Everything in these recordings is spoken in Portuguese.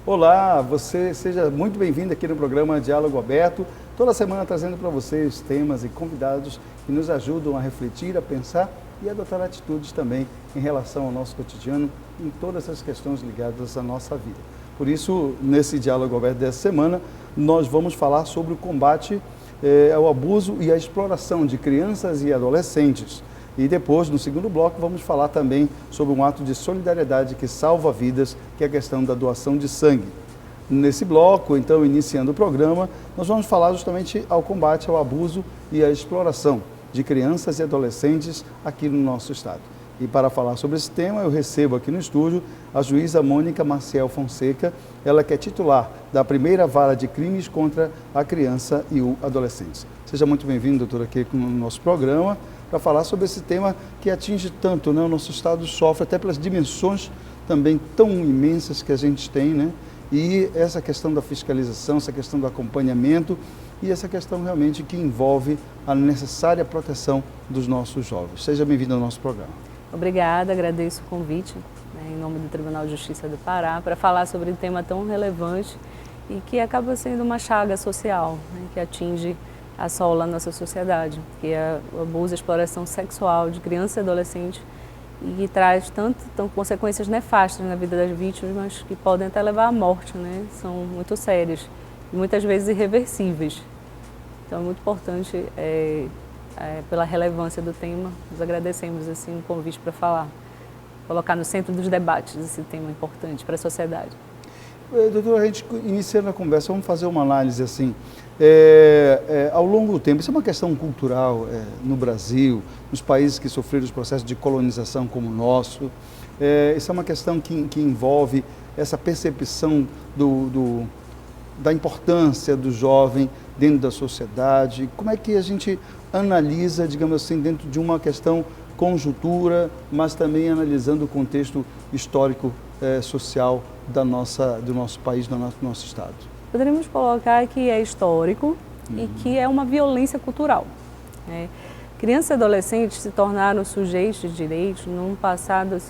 Olá, você seja muito bem-vindo aqui no programa Diálogo Aberto, toda semana trazendo para vocês temas e convidados que nos ajudam a refletir, a pensar e a adotar atitudes também em relação ao nosso cotidiano, em todas as questões ligadas à nossa vida. Por isso, nesse Diálogo Aberto dessa semana, nós vamos falar sobre o combate ao abuso e à exploração de crianças e adolescentes. E depois, no segundo bloco, vamos falar também sobre um ato de solidariedade que salva vidas, que é a questão da doação de sangue. Nesse bloco, então, iniciando o programa, nós vamos falar justamente ao combate ao abuso e à exploração de crianças e adolescentes aqui no nosso estado. E para falar sobre esse tema, eu recebo aqui no estúdio a juíza Mônica Maciel Fonseca, ela que é titular da primeira vara de crimes contra a criança e o adolescente. Seja muito bem-vindo, doutora, aqui no nosso programa, para falar sobre esse tema que atinge tanto, né? O nosso estado sofre até pelas dimensões também tão imensas que a gente tem, né? E essa questão da fiscalização, essa questão do acompanhamento e essa questão realmente que envolve a necessária proteção dos nossos jovens. Seja bem-vindo ao nosso programa. Obrigada, agradeço o convite, em nome do Tribunal de Justiça do Pará, para falar sobre um tema tão relevante e que acaba sendo uma chaga social, né, que atinge assola a nossa sociedade, que é o abuso e exploração sexual de criança e adolescente e que traz tanto consequências nefastas na vida das vítimas, mas que podem até levar à morte, né? São muito sérias e muitas vezes irreversíveis. Então é muito importante, pela relevância do tema, nós agradecemos assim, o convite para falar, colocar no centro dos debates esse tema importante para a sociedade. Doutora, a gente iniciando a conversa, vamos fazer uma análise assim, ao longo do tempo, isso é uma questão cultural no Brasil, nos países que sofreram os processos de colonização como o nosso, isso é uma questão que envolve essa percepção da importância do jovem dentro da sociedade. Como é que a gente analisa, digamos assim, dentro de uma questão conjuntura, mas também analisando o contexto histórico social do nosso país, do nosso estado? Poderíamos colocar que é histórico e que é uma violência cultural. Crianças e adolescentes se tornaram sujeitos de direitos num passado,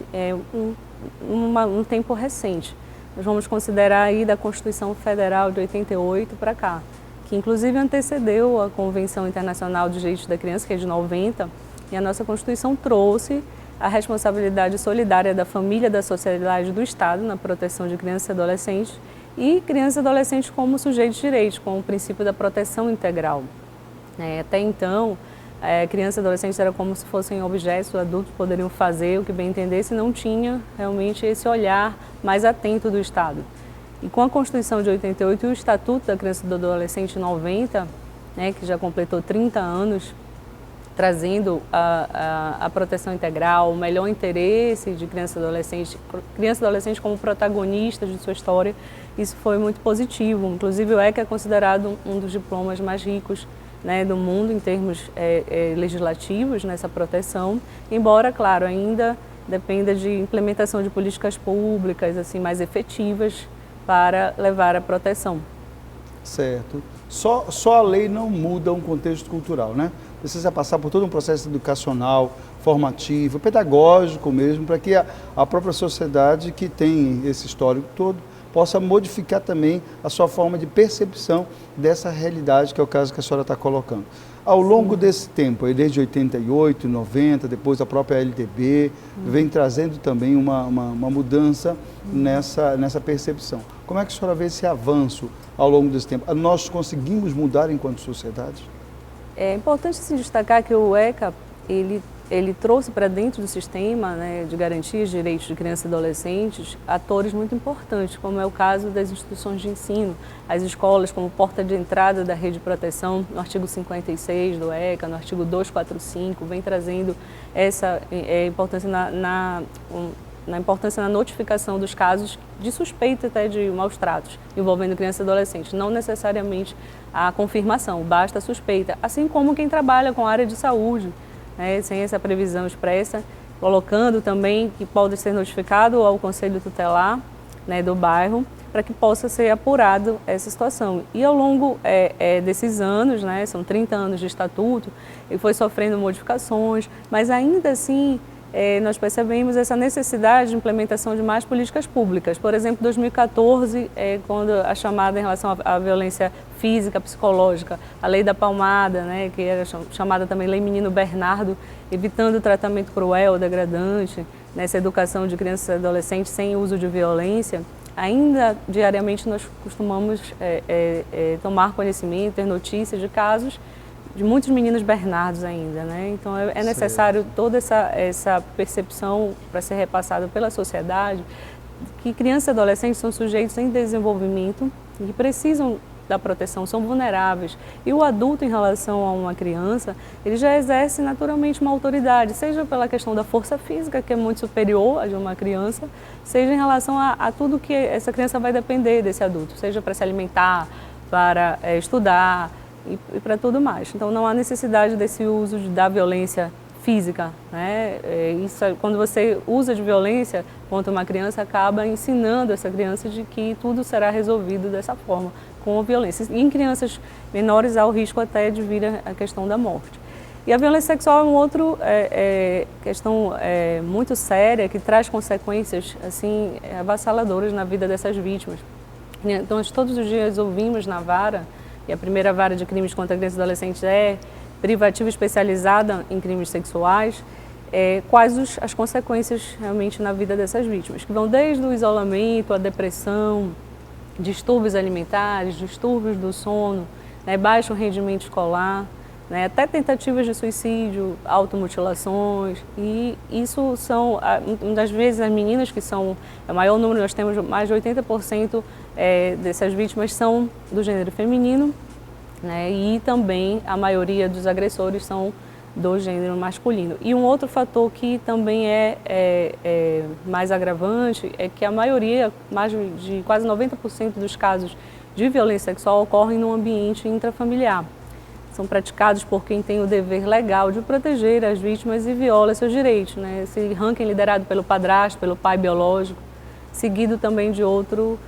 um tempo recente. Nós vamos considerar aí da Constituição Federal de 88 para cá, que inclusive antecedeu a Convenção Internacional dos Direitos da Criança, que é de 90, e a nossa Constituição trouxe a responsabilidade solidária da família, da sociedade e do Estado na proteção de crianças e adolescentes, e crianças e adolescentes como sujeitos de direitos, com o princípio da proteção integral. Até então, crianças e adolescentes eram como se fossem objetos, os adultos poderiam fazer o que bem entendesse, e não tinha realmente esse olhar mais atento do Estado. E com a Constituição de 88 e o Estatuto da Criança e do Adolescente 90, que já completou 30 anos, trazendo a proteção integral, o melhor interesse de criança e adolescente como protagonistas de sua história, isso foi muito positivo. Inclusive o ECA é considerado um dos diplomas mais ricos, né, do mundo em termos legislativos nessa proteção, embora, claro, ainda dependa de implementação de políticas públicas assim, mais efetivas para levar a proteção. Certo. Só a lei não muda um contexto cultural, né? Precisa passar por todo um processo educacional, formativo, pedagógico mesmo, para que a própria sociedade que tem esse histórico todo possa modificar também a sua forma de percepção dessa realidade, que é o caso que a senhora está colocando. Ao longo desse tempo, aí desde 88, 90, depois a própria LDB, vem trazendo também uma mudança nessa percepção. Como é que a senhora vê esse avanço ao longo desse tempo? Nós conseguimos mudar enquanto sociedade? É importante se destacar que o ECA, ele trouxe para dentro do sistema, né, de garantia de direitos de crianças e adolescentes atores muito importantes, como é o caso das instituições de ensino, as escolas como porta de entrada da rede de proteção, no artigo 56 do ECA, no artigo 245, vem trazendo essa importância na importância na notificação dos casos de suspeita até de maus tratos envolvendo crianças e adolescentes, não necessariamente a confirmação, basta a suspeita, assim como quem trabalha com a área de saúde, sem essa previsão expressa, colocando também que pode ser notificado ao Conselho Tutelar, do bairro, para que possa ser apurado essa situação. E ao longo desses anos, são 30 anos de estatuto, ele foi sofrendo modificações, mas ainda assim nós percebemos essa necessidade de implementação de mais políticas públicas. Por exemplo, 2014, quando a chamada em relação à violência física, psicológica, a lei da palmada, né, que era chamada também Lei Menino Bernardo, evitando o tratamento cruel, degradante, nessa educação de crianças e adolescentes sem uso de violência, ainda diariamente nós costumamos tomar conhecimento, ter notícias de casos de muitos meninos Bernardos ainda, né? Então é necessário toda essa percepção para ser repassada pela sociedade que crianças e adolescentes são sujeitos em desenvolvimento e que precisam da proteção, são vulneráveis. E o adulto, em relação a uma criança, ele já exerce naturalmente uma autoridade, seja pela questão da força física, que é muito superior à de uma criança, seja em relação a tudo que essa criança vai depender desse adulto, seja para se alimentar, para estudar, e para tudo mais. Então não há necessidade desse uso da violência física, né? Quando você usa de violência contra uma criança, acaba ensinando essa criança de que tudo será resolvido dessa forma, com a violência. E em crianças menores há o risco até de vir a questão da morte. E a violência sexual é uma outra questão muito séria, que traz consequências assim, avassaladoras na vida dessas vítimas. Então nós todos os dias ouvimos na vara, e a primeira vara de crimes contra crianças e adolescentes é privativa especializada em crimes sexuais, quais as consequências realmente na vida dessas vítimas, que vão desde o isolamento, a depressão, distúrbios alimentares, distúrbios do sono, né, baixo rendimento escolar, né, até tentativas de suicídio, automutilações, e isso são, muitas vezes, as meninas que são, o maior número, nós temos mais de 80% dessas vítimas são do gênero feminino, né, e também a maioria dos agressores são do gênero masculino. E um outro fator que também é mais agravante é que a maioria, mais de quase 90% dos casos de violência sexual ocorrem no ambiente intrafamiliar. São praticados por quem tem o dever legal de proteger as vítimas e viola seus direitos, né? Esse ranking liderado pelo padrasto, pelo pai biológico, seguido também de outro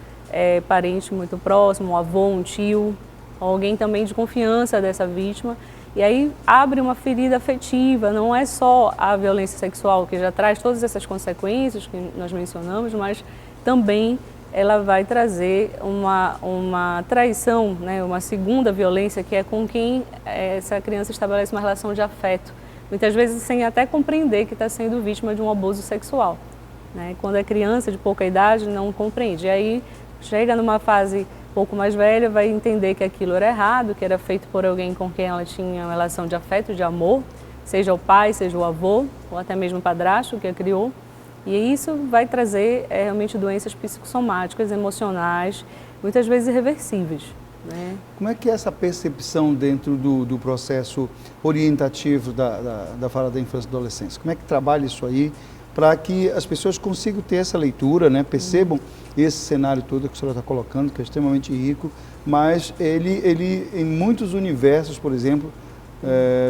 parente muito próximo, um avô, um tio, alguém também de confiança dessa vítima. E aí abre uma ferida afetiva, não é só a violência sexual que já traz todas essas consequências que nós mencionamos, mas também ela vai trazer uma traição, né, uma segunda violência, que é com quem essa criança estabelece uma relação de afeto, muitas vezes sem até compreender que está sendo vítima de um abuso sexual, né? Quando é criança de pouca idade, não compreende. E aí chega numa fase um pouco mais velha, vai entender que aquilo era errado, que era feito por alguém com quem ela tinha uma relação de afeto, de amor, seja o pai, seja o avô, ou até mesmo o padrasto que a criou. E isso vai trazer realmente doenças psicossomáticas, emocionais, muitas vezes irreversíveis, né? Como é que é essa percepção dentro do processo orientativo da Vara da Infância e Adolescência? Como é que trabalha isso aí para que as pessoas consigam ter essa leitura, né? Percebam esse cenário todo que a senhora está colocando, que é extremamente rico, mas ele em muitos universos, por exemplo,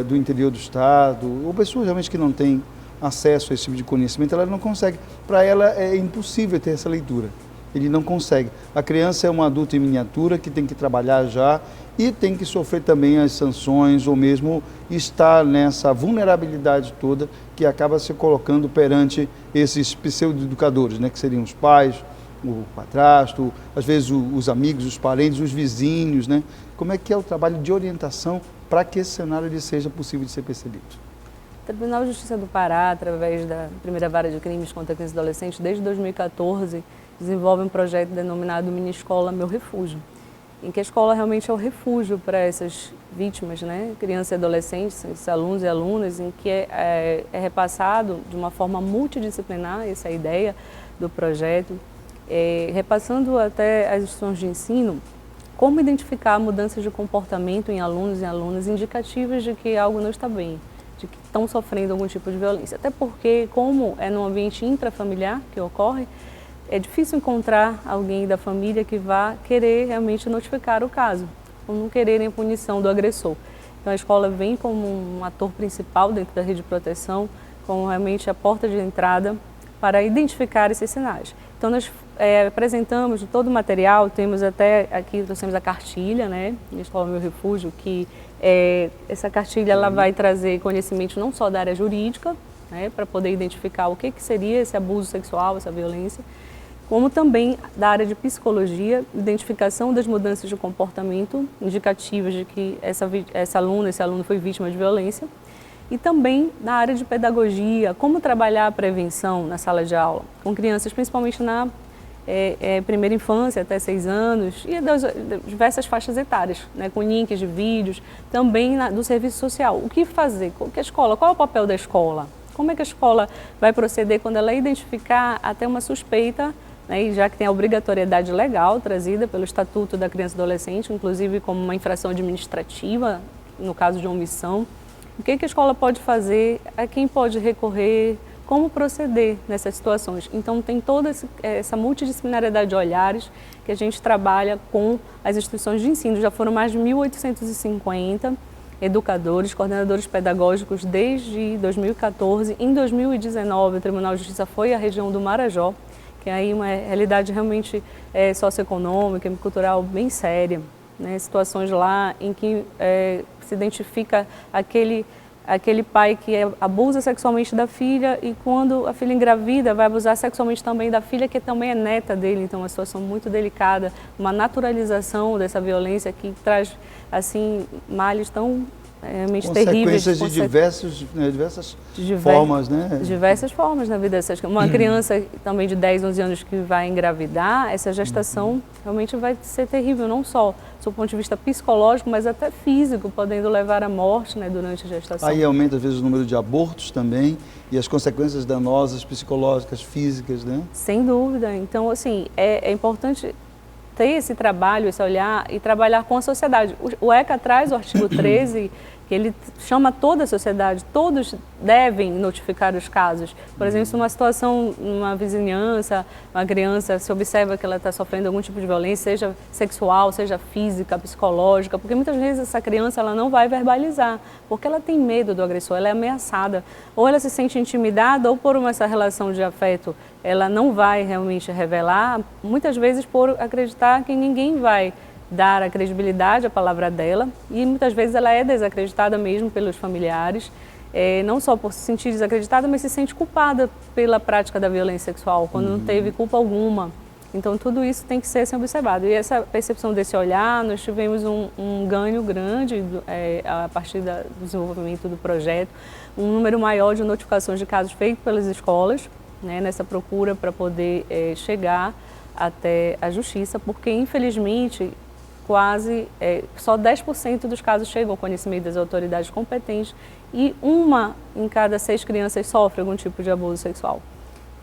do interior do estado, ou pessoas realmente que não têm acesso a esse tipo de conhecimento, ela não consegue. Para ela é impossível ter essa leitura. Ele não consegue. A criança é um adulto em miniatura que tem que trabalhar já e tem que sofrer também as sanções ou mesmo estar nessa vulnerabilidade toda que acaba se colocando perante esses pseudo-educadores, né, que seriam os pais, o padrasto, às vezes os amigos, os parentes, os vizinhos, né? Como é que é o trabalho de orientação para que esse cenário ele seja possível de ser percebido? O Tribunal de Justiça do Pará, através da primeira vara de crimes contra crianças e adolescentes, desde 2014, desenvolve um projeto denominado Mini Escola Meu Refúgio, em que a escola realmente é o refúgio para essas vítimas, né? Crianças e adolescentes, esses alunos e alunas, em que é repassado de uma forma multidisciplinar, essa é a ideia do projeto, repassando até as instituições de ensino, como identificar mudanças de comportamento em alunos e alunas indicativas de que algo não está bem, de que estão sofrendo algum tipo de violência. Até porque, como é num ambiente intrafamiliar que ocorre, é difícil encontrar alguém da família que vá querer realmente notificar o caso, ou não quererem punição do agressor. Então a escola vem como um ator principal dentro da rede de proteção, como realmente a porta de entrada para identificar esses sinais. Então nós apresentamos todo o material, temos até aqui, trouxemos a cartilha, né, da Escola Meu Refúgio, que essa cartilha ela vai trazer conhecimento não só da área jurídica, né, para poder identificar o que seria esse abuso sexual, essa violência, como também da área de psicologia, identificação das mudanças de comportamento indicativas de que essa aluna, esse aluno foi vítima de violência, e também na área de pedagogia, como trabalhar a prevenção na sala de aula, com crianças principalmente na primeira infância até 6 anos e das diversas faixas etárias, né, com links de vídeos, também do serviço social. O que fazer? Que a escola, qual é o papel da escola? Como é que a escola vai proceder quando ela identificar até uma suspeita, né, e já que tem a obrigatoriedade legal trazida pelo Estatuto da Criança e Adolescente, inclusive como uma infração administrativa, no caso de omissão. O que a escola pode fazer? A quem pode recorrer? Como proceder nessas situações? Então, tem toda essa multidisciplinariedade de olhares que a gente trabalha com as instituições de ensino. Já foram mais de 1.850 educadores, coordenadores pedagógicos desde 2014. Em 2019, o Tribunal de Justiça foi à região do Marajó, que é aí uma realidade realmente socioeconômica e cultural bem séria, né? Situações lá em que se identifica aquele pai que abusa sexualmente da filha e quando a filha engravida vai abusar sexualmente também da filha que também é neta dele, então uma situação muito delicada, uma naturalização dessa violência que traz assim males tão realmente terríveis. Consequências de diversas formas, né? Diversas formas na vida dessas. Uma criança também de 10, 11 anos que vai engravidar, essa gestação realmente vai ser terrível, não só do ponto de vista psicológico, mas até físico, podendo levar à morte, né, durante a gestação. Aí aumenta às vezes o número de abortos também e as consequências danosas psicológicas, físicas, né? Sem dúvida. Então, assim, é importante ter esse trabalho, esse olhar e trabalhar com a sociedade. O ECA traz o artigo 13, que ele chama toda a sociedade, todos devem notificar os casos. Por exemplo, se uma situação, numa vizinhança, uma criança se observa que ela está sofrendo algum tipo de violência, seja sexual, seja física, psicológica, porque muitas vezes essa criança ela não vai verbalizar, porque ela tem medo do agressor, ela é ameaçada, ou ela se sente intimidada, ou por essa relação de afeto, ela não vai realmente revelar, muitas vezes por acreditar que ninguém vai dar a credibilidade à palavra dela e muitas vezes ela é desacreditada mesmo pelos familiares, não só por se sentir desacreditada, mas se sente culpada pela prática da violência sexual, quando não teve culpa alguma. Então tudo isso tem que ser assim, observado. E essa percepção desse olhar, nós tivemos um ganho grande a partir do desenvolvimento do projeto, um número maior de notificações de casos feitos pelas escolas, né, nessa procura para poder chegar até a justiça, porque infelizmente quase só 10% dos casos chegam ao conhecimento das autoridades competentes e 1 em cada 6 crianças sofre algum tipo de abuso sexual.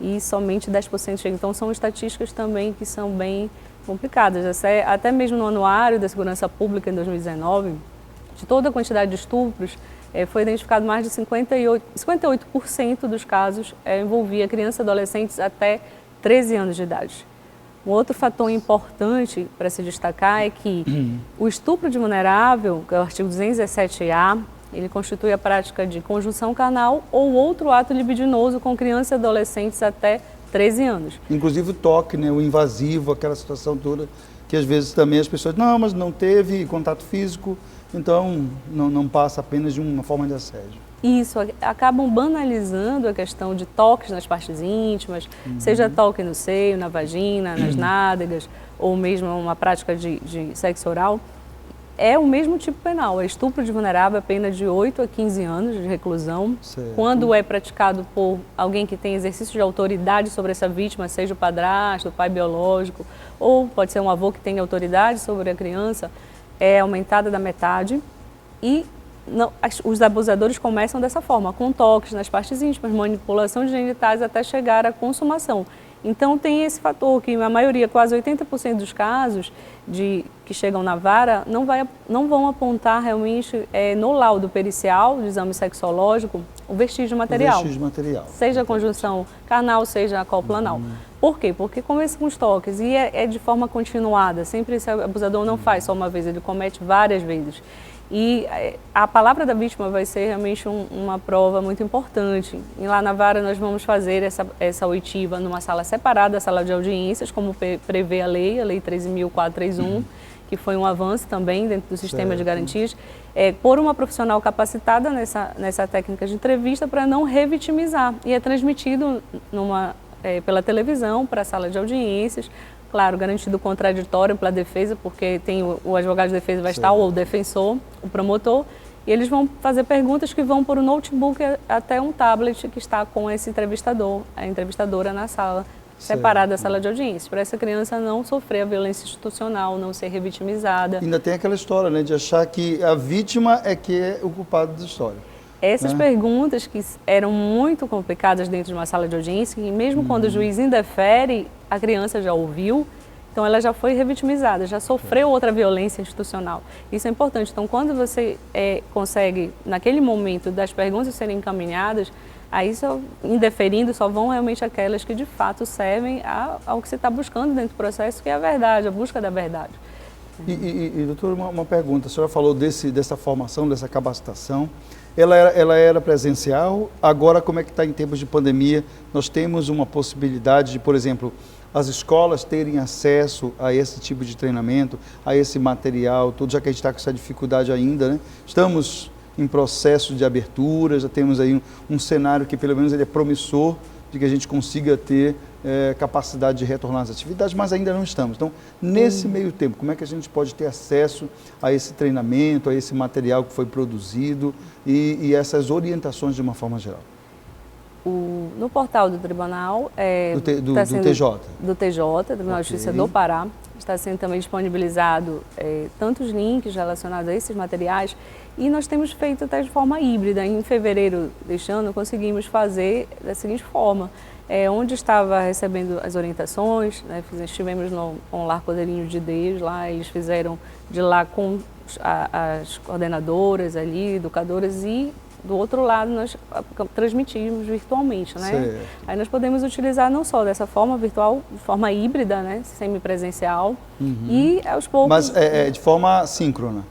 E somente 10% chegam. Então são estatísticas também que são bem complicadas. Até mesmo no Anuário da Segurança Pública em 2019, de toda a quantidade de estupros, foi identificado mais de 58% dos casos envolvia crianças e adolescentes até 13 anos de idade. Um outro fator importante para se destacar é que o estupro de vulnerável, que é o artigo 217-A, ele constitui a prática de conjunção carnal ou outro ato libidinoso com crianças e adolescentes até 13 anos. Inclusive o toque, né, o invasivo, aquela situação toda, que às vezes também as pessoas, não, mas não teve contato físico, então não passa apenas de uma forma de assédio. Isso, acabam banalizando a questão de toques nas partes íntimas, seja toque no seio, na vagina, nas nádegas, ou mesmo uma prática de sexo oral. É o mesmo tipo penal, é estupro de vulnerável, é pena de 8 a 15 anos de reclusão. Certo. Quando é praticado por alguém que tem exercício de autoridade sobre essa vítima, seja o padrasto, o pai biológico, ou pode ser um avô que tem autoridade sobre a criança, é aumentada da metade e os abusadores começam dessa forma, com toques nas partes íntimas, manipulação de genitais até chegar à consumação. Então tem esse fator que a maioria, quase 80% dos casos que chegam na vara não vão apontar realmente no laudo pericial, do exame sexológico, o vestígio material. O vestígio material. Seja a conjunção carnal, seja a cópula anal. Por quê? Porque começa com os toques e é de forma continuada, sempre esse abusador não faz só uma vez, ele comete várias vezes. E a palavra da vítima vai ser realmente uma prova muito importante. E lá na vara nós vamos fazer essa oitiva numa sala separada, a sala de audiências, como prevê a lei 13.431, que foi um avanço também dentro do sistema Certo. de garantias, por uma profissional capacitada nessa técnica de entrevista para não revitimizar. E é transmitido pela televisão para a sala de audiências, claro, garantido contraditório pela defesa, porque tem o advogado de defesa vai estar, ou o defensor, o promotor, e eles vão fazer perguntas que vão por um notebook até um tablet que está com esse entrevistador, a entrevistadora na sala, separada da sala de audiência, para essa criança não sofrer a violência institucional, não ser revitimizada. Ainda tem aquela história, né, de achar que a vítima é que é o culpado da história. Essas perguntas que eram muito complicadas dentro de uma sala de audiência, e mesmo quando o juiz indefere, a criança já ouviu, então ela já foi revitimizada, já sofreu outra violência institucional. Isso é importante. Então, quando você consegue, naquele momento, das perguntas serem encaminhadas, aí, indeferindo, só vão realmente aquelas que de fato servem ao que você está buscando dentro do processo, que é a verdade, a busca da verdade. E doutor, uma pergunta, a senhora falou dessa formação, dessa capacitação, ela era presencial, agora como é que está em tempos de pandemia? Nós temos uma possibilidade de, por exemplo, as escolas terem acesso a esse tipo de treinamento, a esse material, tudo, já que a gente está com essa dificuldade ainda, né? Estamos em processo de abertura, já temos aí um cenário que pelo menos ele é promissor de que a gente consiga ter capacidade de retornar às atividades, mas ainda não estamos. Então, nesse meio tempo, como é que a gente pode ter acesso a esse treinamento, a esse material que foi produzido e essas orientações de uma forma geral? No portal do Tribunal... do TJ? Do TJ, Tribunal de Justiça do Pará, está sendo também disponibilizado tantos links relacionados a esses materiais, e nós temos feito até de forma híbrida. Em fevereiro deste ano, conseguimos fazer da seguinte forma: onde estava recebendo as orientações, né, estivemos no Lar Cordeirinho de Deus, lá eles fizeram de lá com as coordenadoras ali, educadoras, e do outro lado nós transmitimos virtualmente, né? Certo. Aí nós podemos utilizar não só dessa forma virtual, de forma híbrida, né, semipresencial, e aos poucos... Mas de forma síncrona?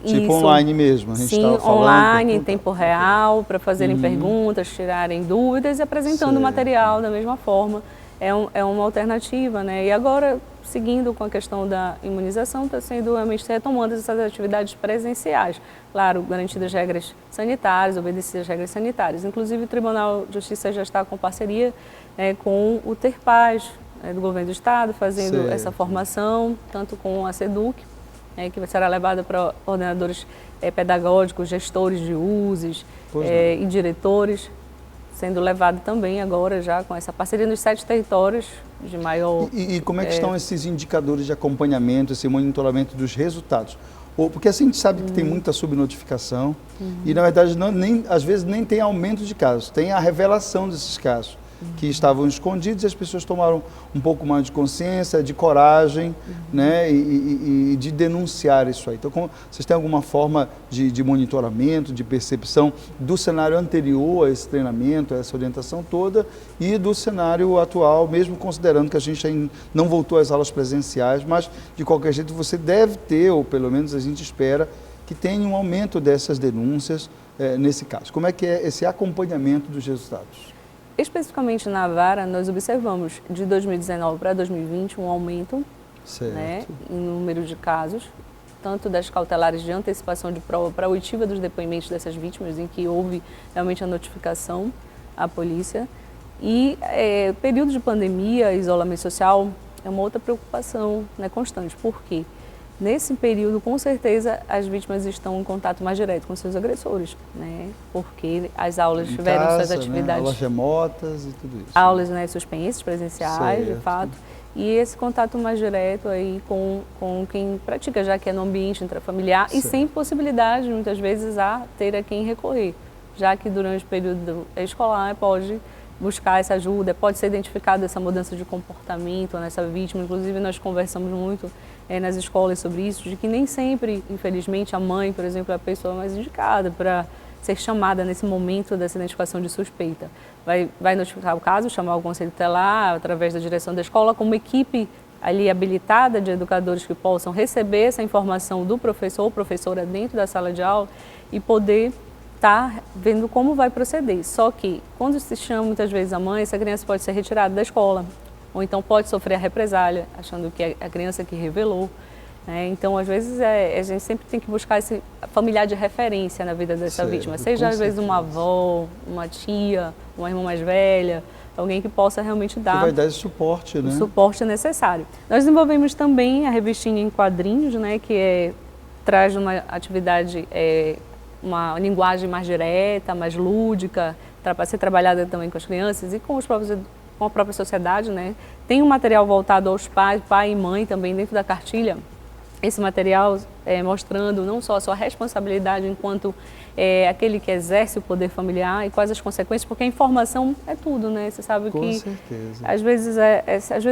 Tipo online mesmo, a gente Sim, online, em tempo real, para fazerem perguntas, tirarem dúvidas e apresentando o material da mesma forma. É uma alternativa, né? E agora, seguindo com a questão da imunização, está sendo realmente retomando essas atividades presenciais. Claro, garantidas as regras sanitárias, obedecidas as regras sanitárias. Inclusive, o Tribunal de Justiça já está com parceria com o TERPAS, do Governo do Estado, fazendo essa formação, tanto com a SEDUC, que será levada para coordenadores pedagógicos, gestores de usos e diretores, sendo levado também agora já com essa parceria nos 7 territórios de maior... E como é que estão esses indicadores de acompanhamento, esse monitoramento dos resultados? Porque assim a gente sabe que tem muita subnotificação e na verdade às vezes nem tem aumento de casos, tem a revelação desses casos que estavam escondidos, e as pessoas tomaram um pouco mais de consciência, de coragem, né, e de denunciar isso aí. Então, vocês têm alguma forma de monitoramento, de percepção do cenário anterior a esse treinamento, a essa orientação toda, e do cenário atual, mesmo considerando que a gente ainda não voltou às aulas presenciais, mas de qualquer jeito você deve ter, ou pelo menos a gente espera, que tenha um aumento dessas denúncias nesse caso. Como é que é esse acompanhamento dos resultados? Especificamente na vara, nós observamos de 2019 para 2020 um aumento, né, em número de casos, tanto das cautelares de antecipação de prova para a oitiva dos depoimentos dessas vítimas, em que houve realmente a notificação à polícia. E período de pandemia, isolamento social, é uma outra preocupação, né, constante. Por quê? Nesse período, com certeza, as vítimas estão em contato mais direto com seus agressores, né? Porque as aulas tiveram suas atividades... Né? Aulas remotas e tudo isso. Aulas, né, suspensas, presenciais, certo. De fato. E esse contato mais direto aí com quem pratica, já que é no ambiente intrafamiliar, certo. E sem possibilidade, muitas vezes, a ter a quem recorrer. Já que durante o período escolar pode buscar essa ajuda, pode ser identificada essa mudança de comportamento nessa vítima. Inclusive, nós conversamos muito nas escolas sobre isso, de que nem sempre, infelizmente, a mãe, por exemplo, é a pessoa mais indicada para ser chamada nesse momento dessa identificação de suspeita. Vai notificar o caso, chamar o conselho tutelar, através da direção da escola, com uma equipe ali habilitada de educadores que possam receber essa informação do professor ou professora dentro da sala de aula e poder estar vendo como vai proceder. Só que, quando se chama muitas vezes a mãe, essa criança pode ser retirada da escola, ou então pode sofrer a represália, achando que é a criança que revelou. Então, às vezes, a gente sempre tem que buscar esse familiar de referência na vida dessa vítima, seja às vezes uma avó, uma tia, uma irmã mais velha, alguém que possa realmente dar, que vai dar esse suporte, né? O suporte necessário. Nós desenvolvemos também a revistinha em quadrinhos, né, que traz uma atividade, uma linguagem mais direta, mais lúdica, para ser trabalhada também com as crianças e com a própria sociedade, né? Tem um material voltado aos pais, pai e mãe também dentro da cartilha. Esse material mostrando não só a sua responsabilidade enquanto aquele que exerce o poder familiar e quais as consequências, porque a informação é tudo, né? Você sabe Com que certeza. às vezes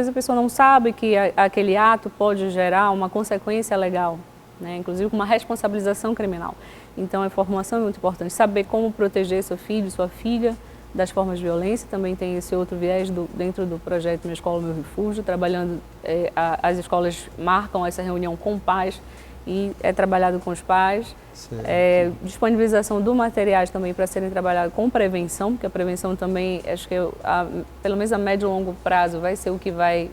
a pessoa não sabe que aquele ato pode gerar uma consequência legal, né? Inclusive com uma responsabilização criminal. Então a informação é muito importante. Saber como proteger seu filho, sua filha das formas de violência, também tem esse outro viés dentro do projeto Minha Escola, Meu Refúgio, trabalhando, as escolas marcam essa reunião com pais e é trabalhado com os pais. Disponibilização do materiais também para serem trabalhados com prevenção, porque a prevenção também, acho que pelo menos a médio e longo prazo vai ser o que vai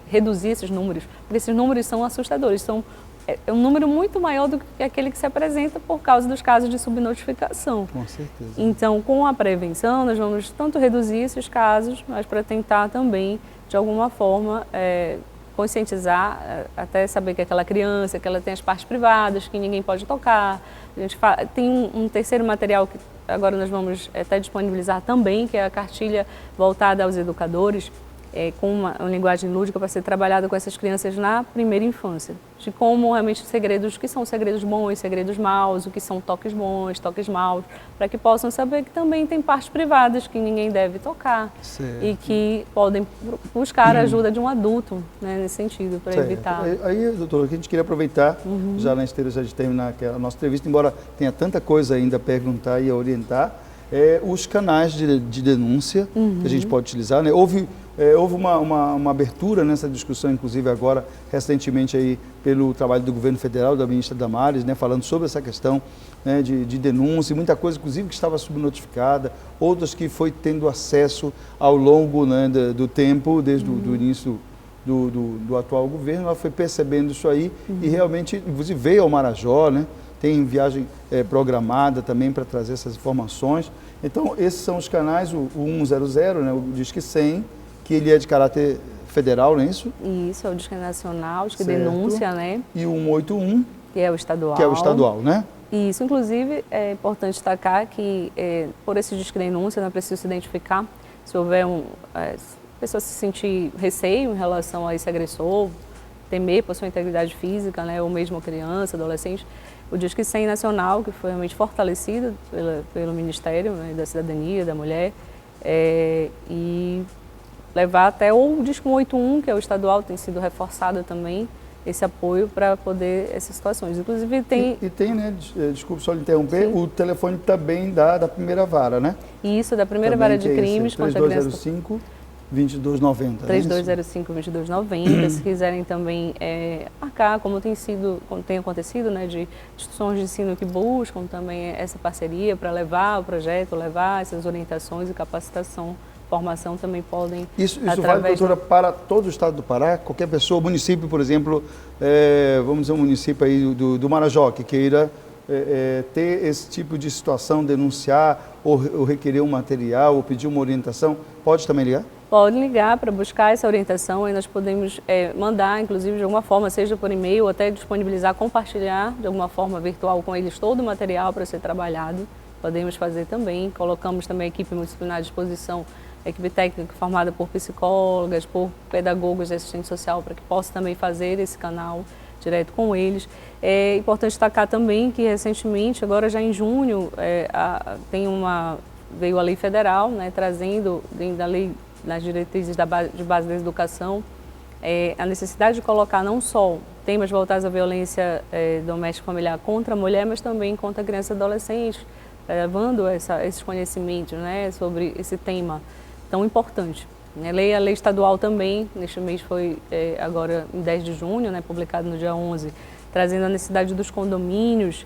reduzir esses números, porque esses números são assustadores, é um número muito maior do que aquele que se apresenta por causa dos casos de subnotificação. Com certeza. Então, com a prevenção, nós vamos tanto reduzir esses casos, mas para tentar também, de alguma forma, conscientizar, até saber que aquela criança, que ela tem as partes privadas, que ninguém pode tocar. A gente tem um terceiro material que agora nós vamos até disponibilizar também, que é a cartilha voltada aos educadores, com uma linguagem lúdica para ser trabalhada com essas crianças na primeira infância. De como realmente segredos, o que são segredos bons, segredos maus, o que são toques bons, toques maus, para que possam saber que também tem partes privadas que ninguém deve tocar. Certo. E que podem buscar a ajuda de um adulto, né, nesse sentido, para evitar. Aí, doutora, a gente queria aproveitar, já na esteira já de terminar a nossa entrevista, embora tenha tanta coisa ainda a perguntar e a orientar, os canais de denúncia que a gente pode utilizar, né? Houve uma abertura nessa discussão, inclusive agora, recentemente, aí, pelo trabalho do governo federal, da ministra Damares, né, falando sobre essa questão, né, de denúncia, muita coisa, inclusive, que estava subnotificada, outras que foi tendo acesso ao longo, né, do tempo, desde o início do atual governo. Ela foi percebendo isso aí e realmente, inclusive, veio ao Marajó, né, tem viagem programada também para trazer essas informações. Então, esses são os canais, o 100, né, o Disque 100, que ele é de caráter federal, não é isso? Isso, é o Disque Nacional, Disque Denúncia, né? E o 181, que é o estadual. Que é o estadual, né? Isso, inclusive, é importante destacar que, por esse Disque Denúncia, não é preciso se identificar. Se houver a pessoa se sentir receio em relação a esse agressor, temer por sua integridade física, né, ou mesmo criança, adolescente, o Disque 100 Nacional, que foi realmente fortalecido pelo Ministério, né, da Cidadania, da Mulher, e levar até o Disque 181, que é o estadual, tem sido reforçado também esse apoio para poder essas situações. Inclusive tem... E tem, né, desculpe só lhe interromper, sim, o telefone também da primeira vara, né? Isso, da primeira vara de crimes contra a criança. 3205-2290. 3205-2290, se quiserem também marcar, como tem acontecido, né, de instituições de ensino que buscam também essa parceria para levar o projeto, levar essas orientações e capacitação, formação também podem... Isso vale, doutora, para todo o estado do Pará? Qualquer pessoa, município, por exemplo, vamos dizer um município aí do Marajó, que queira ter esse tipo de situação, denunciar ou requerer um material ou pedir uma orientação, pode também ligar? Pode ligar para buscar essa orientação e nós podemos mandar, inclusive, de alguma forma, seja por e-mail ou até disponibilizar, compartilhar de alguma forma virtual com eles todo o material para ser trabalhado. Podemos fazer também. Colocamos também a equipe multidisciplinar à disposição, a equipe técnica formada por psicólogas, por pedagogos de assistente social, para que possa também fazer esse canal direto com eles. É importante destacar também que recentemente, agora já em junho, veio a lei federal, né, trazendo dentro da lei, nas diretrizes de base da educação, a necessidade de colocar não só temas voltados à violência doméstica familiar contra a mulher, mas também contra a criança e adolescente, levando esses conhecimentos, né, sobre esse tema tão importante. A lei estadual também, neste mês foi agora em 10 de junho, né, publicado no dia 11, trazendo a necessidade dos condomínios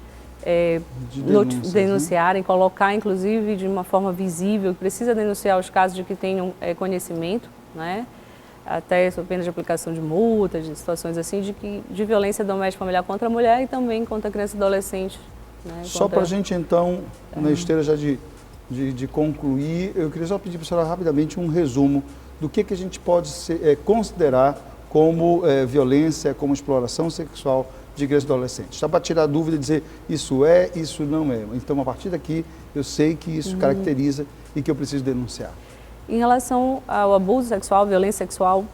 denunciarem, né? Colocar inclusive de uma forma visível, precisa denunciar os casos de que tenham conhecimento, né? até sob pena de aplicação de multas, de situações assim, de violência doméstica familiar contra a mulher e também contra a criança e adolescente. Né, só para a gente, então, na esteira já de concluir, eu queria só pedir para a senhora rapidamente um resumo do que a gente pode considerar como violência, como exploração sexual de crianças e adolescentes. Só para tirar a dúvida e dizer isso não é. Então, a partir daqui, eu sei que isso caracteriza e que eu preciso denunciar. Em relação ao abuso sexual, violência sexual,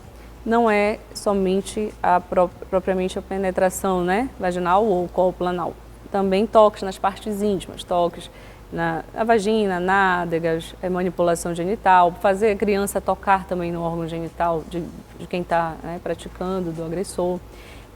não é somente propriamente a penetração, né, vaginal ou cópula anal. Também toques nas partes íntimas, toques na vagina, nádegas, manipulação genital, fazer a criança tocar também no órgão genital de quem está, né, praticando, do agressor.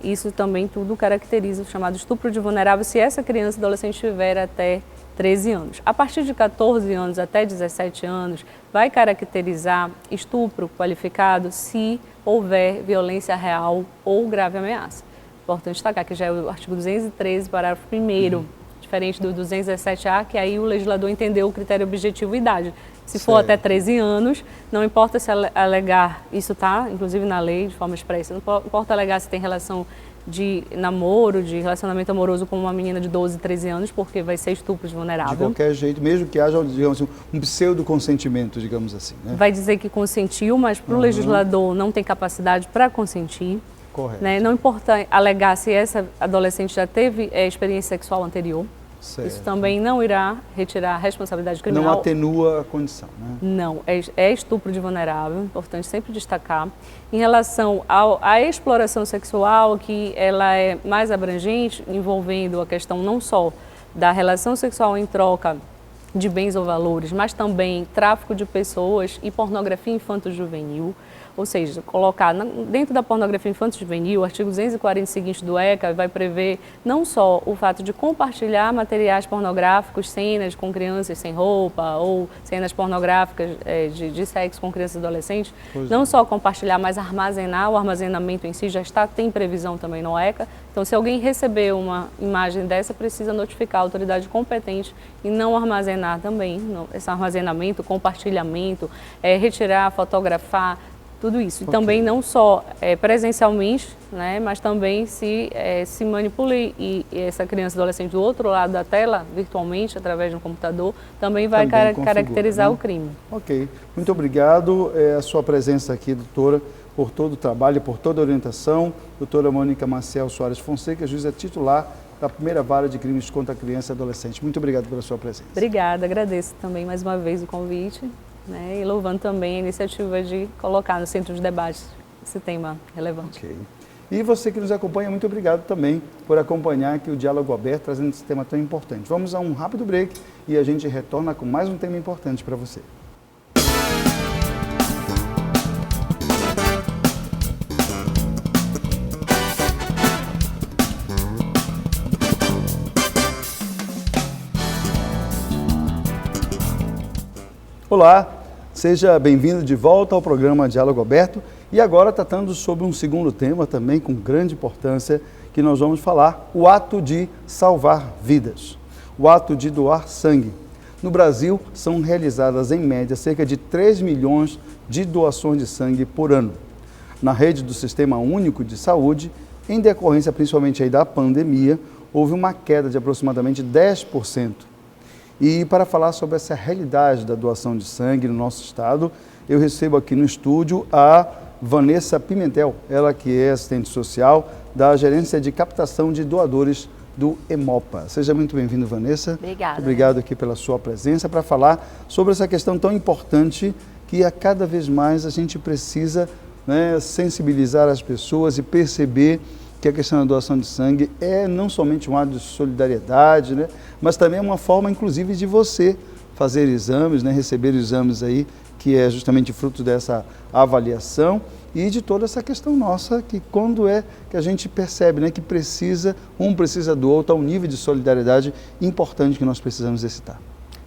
Isso também tudo caracteriza o chamado estupro de vulnerável se essa criança ou adolescente tiver até 13 anos. A partir de 14 anos até 17 anos, vai caracterizar estupro qualificado se houver violência real ou grave ameaça. Importante destacar que já é o artigo 213, parágrafo 1º, diferente do 217A, que aí o legislador entendeu o critério objetivo e idade. Se for até 13 anos, não importa se alegar, isso está inclusive na lei de forma expressa, não importa alegar se tem relação de namoro, de relacionamento amoroso com uma menina de 12, 13 anos, porque vai ser estupro de vulnerável. De qualquer jeito, mesmo que haja, digamos assim, um pseudo-consentimento, digamos assim. Né? Vai dizer que consentiu, mas para o legislador não tem capacidade para consentir. Correto. Né? Não importa alegar se essa adolescente já teve experiência sexual anterior. Certo. Isso também não irá retirar a responsabilidade criminal. Não atenua a condição, né? Não, é estupro de vulnerável, importante sempre destacar. Em relação à exploração sexual, que ela é mais abrangente, envolvendo a questão não só da relação sexual em troca de bens ou valores, mas também tráfico de pessoas e pornografia infanto-juvenil. Ou seja, colocar dentro da pornografia infanto-juvenil, o artigo 240 seguinte do ECA vai prever não só o fato de compartilhar materiais pornográficos, cenas com crianças sem roupa ou cenas pornográficas de sexo com crianças e adolescentes, não só compartilhar, mas armazenar. O armazenamento em si já tem previsão também no ECA. Então, se alguém receber uma imagem dessa, precisa notificar a autoridade competente e não armazenar também. Esse armazenamento, compartilhamento, retirar, fotografar, tudo isso. E também não só presencialmente, né, mas também se manipule e essa criança e adolescente do outro lado da tela, virtualmente, através de um computador, também vai caracterizar, né, o crime. Ok. Muito obrigado. A sua presença aqui, doutora, por todo o trabalho, por toda a orientação. Doutora Mônica Maciel Soares Fonseca, juíza titular da primeira vara de crimes contra a criança e adolescente. Muito obrigado pela sua presença. Obrigada, agradeço também mais uma vez o convite. Né, e louvando também a iniciativa de colocar no centro de debate esse tema relevante. Okay. E você que nos acompanha, muito obrigado também por acompanhar aqui o Diálogo Aberto, trazendo esse tema tão importante. Vamos a um rápido break e a gente retorna com mais um tema importante para você. Olá, seja bem-vindo de volta ao programa Diálogo Aberto e agora tratando sobre um segundo tema também com grande importância que nós vamos falar, o ato de salvar vidas, o ato de doar sangue. No Brasil, são realizadas em média cerca de 3 milhões de doações de sangue por ano. Na rede do Sistema Único de Saúde, em decorrência principalmente aí da pandemia, houve uma queda de aproximadamente 10%. E para falar sobre essa realidade da doação de sangue no nosso estado, eu recebo aqui no estúdio a Vanessa Pimentel, ela que é assistente social da Gerência de Captação de Doadores do Hemopa. Seja muito bem-vindo, Vanessa. Obrigada. Obrigado aqui pela sua presença para falar sobre essa questão tão importante que a cada vez mais a gente precisa, né, sensibilizar as pessoas e perceber que a questão da doação de sangue é não somente um ato de solidariedade, né, mas também é uma forma, inclusive, de você fazer exames, né, receber exames aí, que é justamente fruto dessa avaliação e de toda essa questão nossa, que quando é que a gente percebe, né, que um precisa do outro, há um nível de solidariedade importante que nós precisamos exercitar.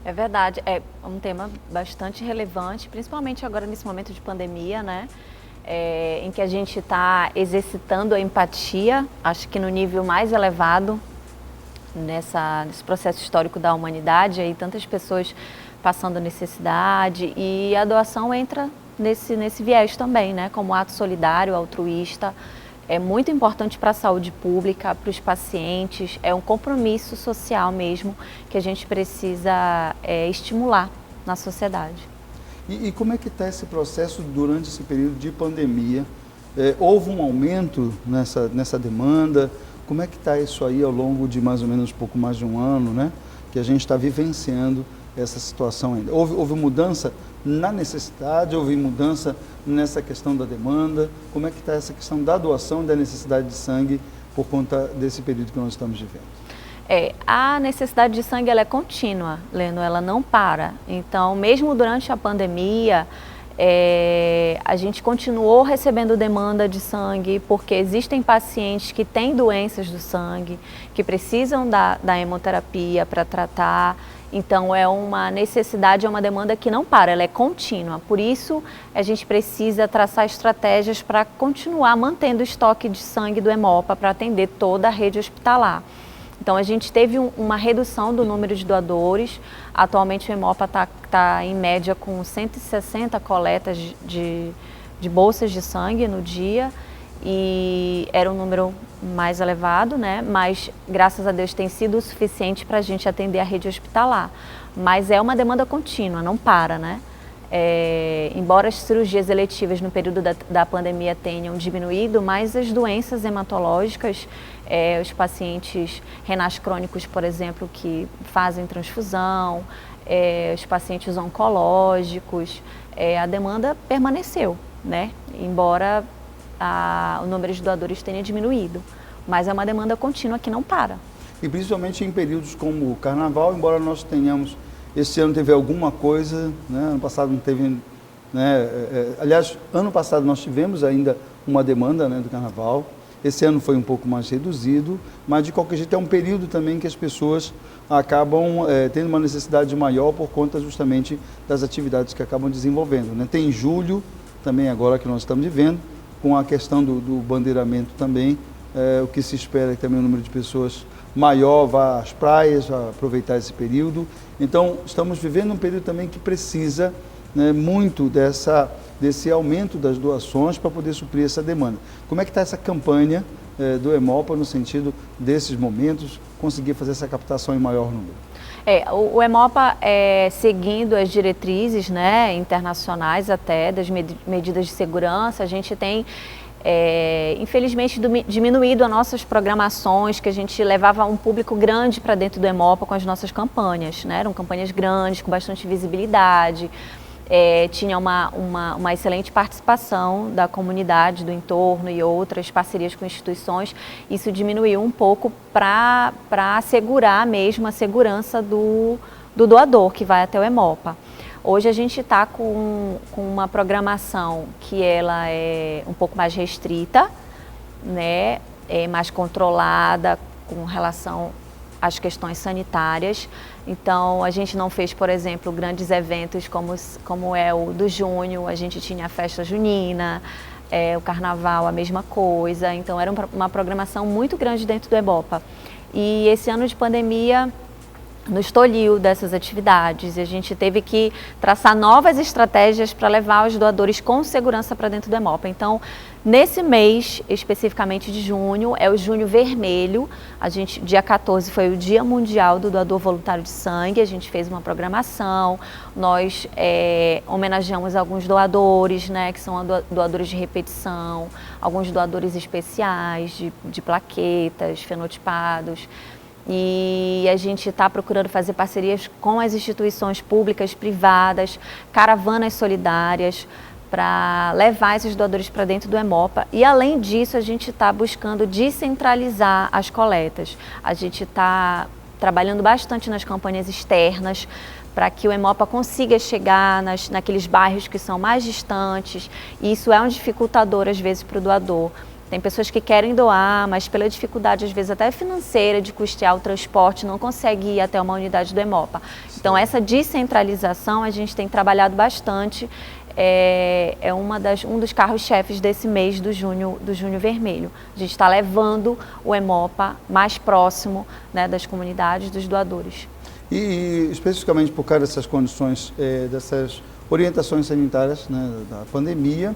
É verdade, é um tema bastante relevante, principalmente agora nesse momento de pandemia, né? Em que a gente está exercitando a empatia, acho que no nível mais elevado nesse processo histórico da humanidade, aí tantas pessoas passando necessidade e a doação entra nesse viés também, né? Como ato solidário, altruísta. É muito importante para a saúde pública, para os pacientes, é um compromisso social mesmo que a gente precisa estimular na sociedade. E como é que está esse processo durante esse período de pandemia? Houve um aumento nessa demanda? Como é que está isso aí ao longo de mais ou menos pouco mais de um ano, né? Que a gente está vivenciando essa situação ainda? Houve mudança na necessidade, houve mudança nessa questão da demanda? Como é que está essa questão da doação e da necessidade de sangue por conta desse período que nós estamos vivendo? A necessidade de sangue ela é contínua, Leno, ela não para. Então, mesmo durante a pandemia, a gente continuou recebendo demanda de sangue, porque existem pacientes que têm doenças do sangue, que precisam da hemoterapia para tratar. Então, é uma necessidade, é uma demanda que não para, ela é contínua. Por isso, a gente precisa traçar estratégias para continuar mantendo o estoque de sangue do Hemopa para atender toda a rede hospitalar. Então, a gente teve uma redução do número de doadores. Atualmente, o Hemopa está em média com 160 coletas de bolsas de sangue no dia. E era um número mais elevado, né? Mas, graças a Deus, tem sido o suficiente para a gente atender a rede hospitalar. Mas é uma demanda contínua, não para, né? Embora as cirurgias eletivas no período da pandemia tenham diminuído, mas as doenças hematológicas, os pacientes renais crônicos, por exemplo, que fazem transfusão, os pacientes oncológicos, a demanda permaneceu, né? Embora o número de doadores tenha diminuído, mas é uma demanda contínua que não para. E principalmente em períodos como o Carnaval, embora nós tenhamos, esse ano teve alguma coisa, né? Ano passado não teve, né? Aliás, ano passado nós tivemos ainda uma demanda, né, do Carnaval, esse ano foi um pouco mais reduzido, mas de qualquer jeito é um período também que as pessoas acabam tendo uma necessidade maior por conta justamente das atividades que acabam desenvolvendo, né? Tem julho também agora que nós estamos vivendo, com a questão do bandeiramento também, o que se espera é que também o número de pessoas maior vá às praias, a aproveitar esse período. Então, estamos vivendo um período também que precisa, né, muito desse aumento das doações para poder suprir essa demanda. Como é que está essa campanha do Hemopa no sentido desses momentos, conseguir fazer essa captação em maior número? O Hemopa, seguindo as diretrizes, né, internacionais até, das medidas de segurança, a gente tem, infelizmente, diminuído as nossas programações, que a gente levava um público grande para dentro do Hemopa com as nossas campanhas, né? Eram campanhas grandes, com bastante visibilidade, tinha uma excelente participação da comunidade do entorno e outras parcerias com instituições. Isso diminuiu um pouco para assegurar mesmo a segurança do doador que vai até o Hemopa. Hoje a gente está com uma programação que ela é um pouco mais restrita, né? Mais controlada com relação às questões sanitárias. Então, a gente não fez, por exemplo, grandes eventos como é o do junho, a gente tinha a festa junina, o carnaval, a mesma coisa. Então, era uma programação muito grande dentro do Hemopa. E esse ano de pandemia nos tolhiu dessas atividades e a gente teve que traçar novas estratégias para levar os doadores com segurança para dentro do Hemopa. Então, nesse mês, especificamente de junho, é o Junho Vermelho. Dia 14 foi o Dia Mundial do Doador Voluntário de Sangue, a gente fez uma programação, nós homenageamos alguns doadores, né, que são doadores de repetição, alguns doadores especiais de plaquetas, fenotipados. E a gente está procurando fazer parcerias com as instituições públicas, privadas, caravanas solidárias, para levar esses doadores para dentro do Hemopa. E, além disso, a gente está buscando descentralizar as coletas. A gente está trabalhando bastante nas campanhas externas, para que o Hemopa consiga chegar naqueles bairros que são mais distantes. E isso é um dificultador, às vezes, para o doador. Tem pessoas que querem doar, mas pela dificuldade, às vezes até financeira, de custear o transporte, não consegue ir até uma unidade do Hemopa. Sim. Então, essa descentralização a gente tem trabalhado bastante, um dos carros-chefes desse mês do Junho Vermelho. A gente está levando o Hemopa mais próximo, né, das comunidades, dos doadores. E especificamente por causa dessas condições, dessas orientações sanitárias, né, da pandemia.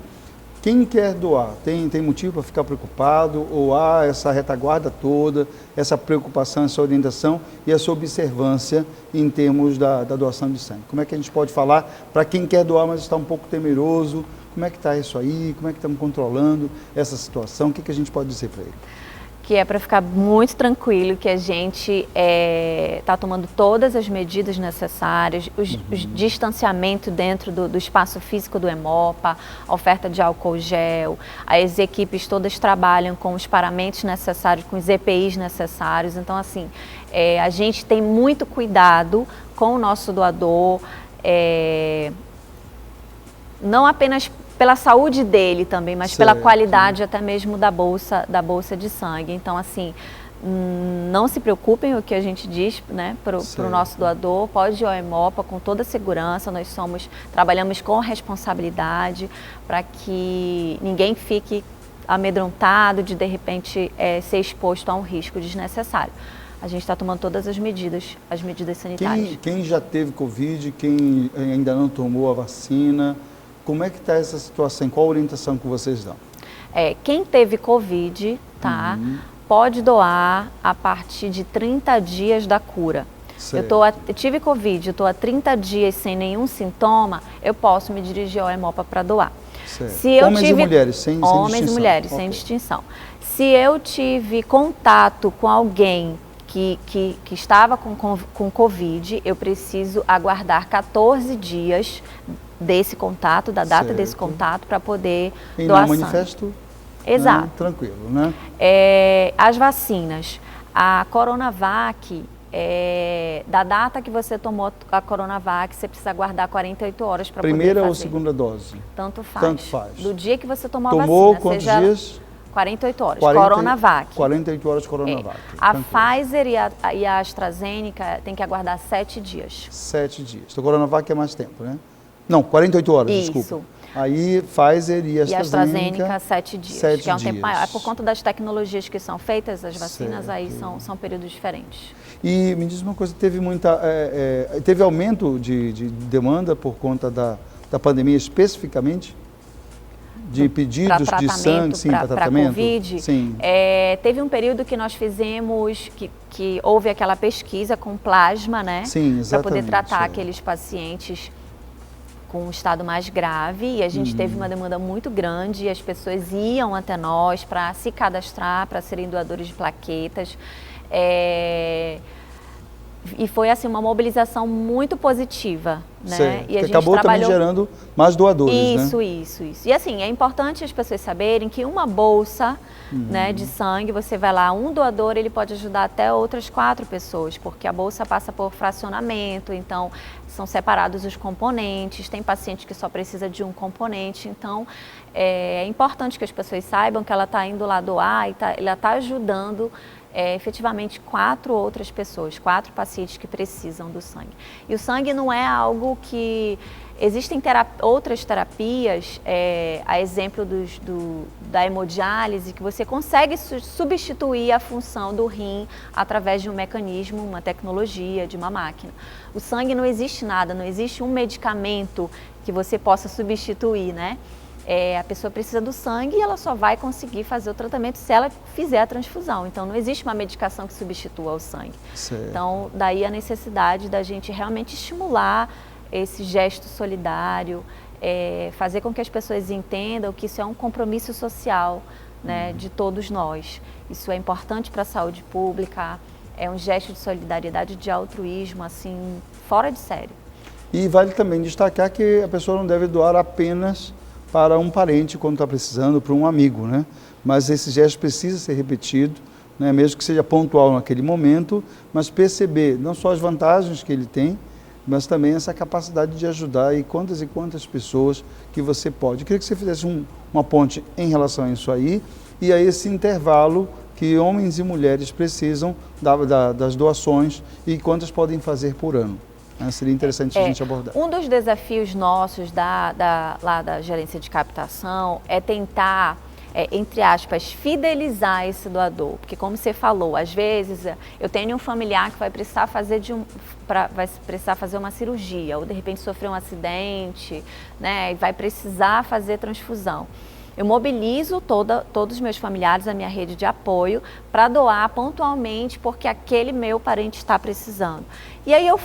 Quem quer doar, tem motivo para ficar preocupado ou há essa retaguarda toda, essa preocupação, essa orientação e essa observância em termos da doação de sangue? Como é que a gente pode falar para quem quer doar, mas está um pouco temeroso? Como é que está isso aí? Como é que estamos controlando essa situação? O que a gente pode dizer para ele? Que é para ficar muito tranquilo, que a gente está tomando todas as medidas necessárias, o distanciamento dentro do espaço físico do Hemopa, a oferta de álcool gel, as equipes todas trabalham com os paramentos necessários, com os EPIs necessários. Então, assim, a gente tem muito cuidado com o nosso doador, não apenas pela saúde dele também, mas pela qualidade até mesmo da bolsa de sangue. Então, assim, não se preocupem o que a gente diz, né, para o nosso doador, pode ir ao Hemopa com toda segurança, nós trabalhamos com responsabilidade para que ninguém fique amedrontado de repente, ser exposto a um risco desnecessário. A gente está tomando todas as medidas sanitárias. Quem já teve Covid, quem ainda não tomou a vacina, como é que está essa situação? Qual a orientação que vocês dão? Quem teve Covid, pode doar a partir de 30 dias da cura. Eu tive Covid, estou há 30 dias sem nenhum sintoma, eu posso me dirigir ao Hemopa para doar. Homens e mulheres, sem distinção? Homens e mulheres, sem distinção. Se eu tive contato com alguém que estava com Covid, eu preciso aguardar 14 dias desse contato, da data desse contato, para poder doar sangue. Manifesto? Exato. Né? Tranquilo, né? As vacinas, a Coronavac, da data que você tomou a Coronavac, você precisa aguardar 48 horas para poder fazer. Primeira ou segunda dose? Tanto faz. Tanto faz. Do dia que você tomou a vacina. Tomou quantos dias? 48 horas. Coronavac. 48 horas de Coronavac. A Pfizer e a AstraZeneca tem que aguardar 7 dias. 7 dias. Então, Coronavac é mais tempo, né? Não, 48 horas, Isso. Desculpa. Aí, Pfizer e AstraZeneca 7 dias. 7 que é um dias. tempo maior. Por conta das tecnologias que são feitas, as vacinas aí são períodos diferentes. E me diz uma coisa, teve aumento de demanda por conta da pandemia especificamente? De pedidos de sangue, sim, para tratamento? Covid, sim. Teve um período que nós fizemos, que houve aquela pesquisa com plasma, né? Sim, exatamente. Para poder tratar aqueles pacientes com um estado mais grave, e a gente teve uma demanda muito grande, e as pessoas iam até nós para se cadastrar, para serem doadores de plaquetas. E foi assim uma mobilização muito positiva, né? Certo. E a gente acabou também gerando mais doadores, isso, né? Isso. E assim, é importante as pessoas saberem que uma bolsa, né, de sangue, você vai lá, um doador, ele pode ajudar até outras 4 pessoas, porque a bolsa passa por fracionamento, então são separados os componentes, tem paciente que só precisa de um componente, então é importante que as pessoas saibam que ela está indo lá doar e ela está ajudando efetivamente 4 outras pessoas, 4 pacientes que precisam do sangue. E o sangue não é algo que... Existem outras terapias, a exemplo da hemodiálise, que você consegue substituir a função do rim através de um mecanismo, uma tecnologia, de uma máquina. O sangue não existe nada, não existe um medicamento que você possa substituir, né? A pessoa precisa do sangue e ela só vai conseguir fazer o tratamento se ela fizer a transfusão. Então, não existe uma medicação que substitua o sangue. Certo. Então, daí a necessidade da gente realmente estimular esse gesto solidário, fazer com que as pessoas entendam que isso é um compromisso social, né, de todos nós. Isso é importante para a saúde pública, é um gesto de solidariedade, de altruísmo, assim, fora de série. E vale também destacar que a pessoa não deve doar apenas para um parente quando está precisando, para um amigo, né? Mas esse gesto precisa ser repetido, né? Mesmo que seja pontual naquele momento, mas perceber não só as vantagens que ele tem, mas também essa capacidade de ajudar e quantas pessoas que você pode. Eu queria que você fizesse uma ponte em relação a isso aí e a esse intervalo que homens e mulheres precisam das doações e quantas podem fazer por ano. Seria interessante a gente abordar. Um dos desafios nossos lá da gerência de captação é tentar entre aspas, fidelizar esse doador. Porque como você falou, às vezes eu tenho um familiar que vai precisar fazer uma cirurgia, ou de repente sofreu um acidente, né, e vai precisar fazer transfusão. Eu mobilizo todos os meus familiares, a minha rede de apoio, para doar pontualmente, porque aquele meu parente está precisando. E aí eu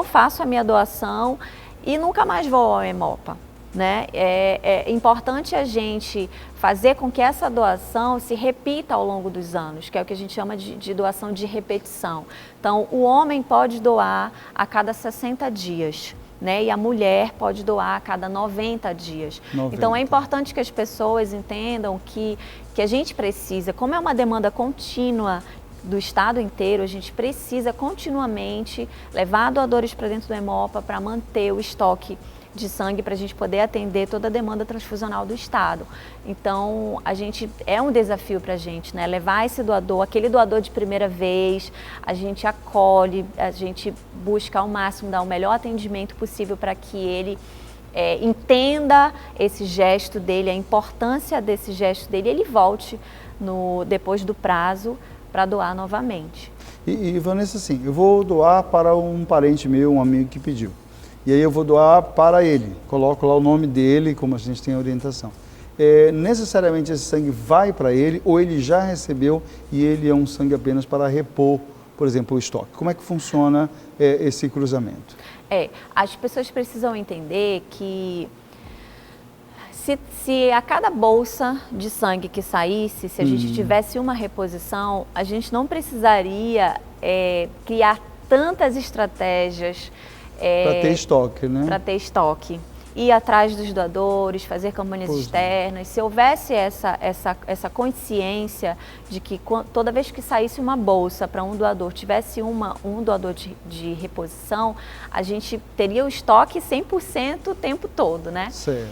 faço a minha doação e nunca mais vou ao Hemopa, né? É importante a gente fazer com que essa doação se repita ao longo dos anos, que é o que a gente chama de doação de repetição. Então, o homem pode doar a cada 60 dias. Né? E a mulher pode doar a cada 90 dias. Então é importante que as pessoas entendam que a gente precisa, como é uma demanda contínua do estado inteiro, a gente precisa continuamente levar doadores para dentro do Hemopa para manter o estoque de sangue para a gente poder atender toda a demanda transfusional do estado. Então, é um desafio para a gente, né? Levar esse doador, aquele doador de primeira vez, a gente acolhe, a gente busca ao máximo dar o melhor atendimento possível para que ele entenda esse gesto dele, a importância desse gesto dele, e ele volte depois do prazo para doar novamente. E Vanessa, assim, eu vou doar para um parente meu, um amigo que pediu. E aí eu vou doar para ele, coloco lá o nome dele, como a gente tem a orientação. Necessariamente esse sangue vai para ele, ou ele já recebeu e ele é um sangue apenas para repor, por exemplo, o estoque? Como é que funciona esse cruzamento? As pessoas precisam entender que se a cada bolsa de sangue que saísse, se a gente tivesse uma reposição, a gente não precisaria criar tantas estratégias para ter estoque, né? Para ter estoque. Ir atrás dos doadores, fazer campanhas externas. Se houvesse essa consciência de que toda vez que saísse uma bolsa para um doador, tivesse um doador de reposição, a gente teria o estoque 100% o tempo todo, né? Certo.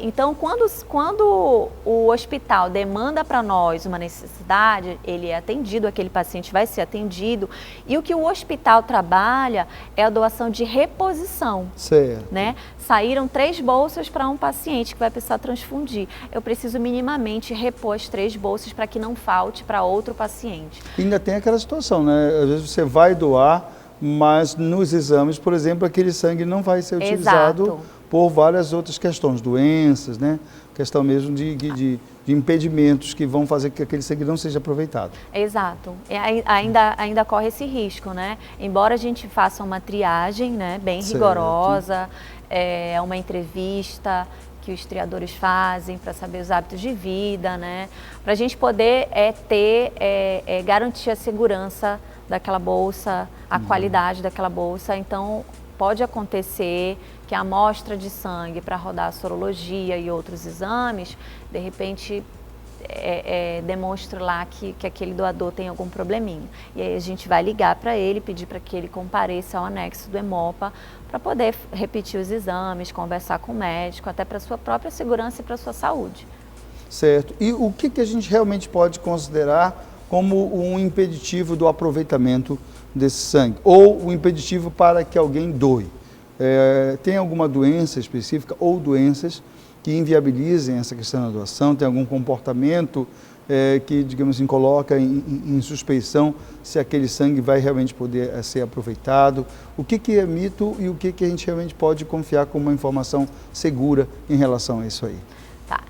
Então, quando o hospital demanda para nós uma necessidade, ele é atendido, aquele paciente vai ser atendido, e o que o hospital trabalha é a doação de reposição. Certo. Né? Saíram 3 bolsas para um paciente que vai precisar transfundir. Eu preciso minimamente repor as 3 bolsas para que não falte para outro paciente. E ainda tem aquela situação, né? Às vezes você vai doar, mas nos exames, por exemplo, aquele sangue não vai ser utilizado por várias outras questões, doenças, né? Questão mesmo de impedimentos que vão fazer que aquele sangue não seja aproveitado. Exato. Ainda corre esse risco, né? Embora a gente faça uma triagem, né, bem rigorosa, uma entrevista que os triadores fazem para saber os hábitos de vida, né? Para a gente poder garantir a segurança daquela bolsa, a qualidade daquela bolsa. Então, pode acontecer que a amostra de sangue para rodar a sorologia e outros exames, de repente, demonstre lá que aquele doador tem algum probleminha. E aí a gente vai ligar para ele, pedir para que ele compareça ao anexo do Hemopa para poder repetir os exames, conversar com o médico, até para a sua própria segurança e para a sua saúde. Certo. E o que a gente realmente pode considerar como um impeditivo do aproveitamento desse sangue? Ou um impeditivo para que alguém doe? Tem alguma doença específica ou doenças que inviabilizem essa questão da doação? Tem algum comportamento que, digamos assim, coloca em suspeição se aquele sangue vai realmente poder ser aproveitado? O que é mito e o que a gente realmente pode confiar como uma informação segura em relação a isso aí? Tá.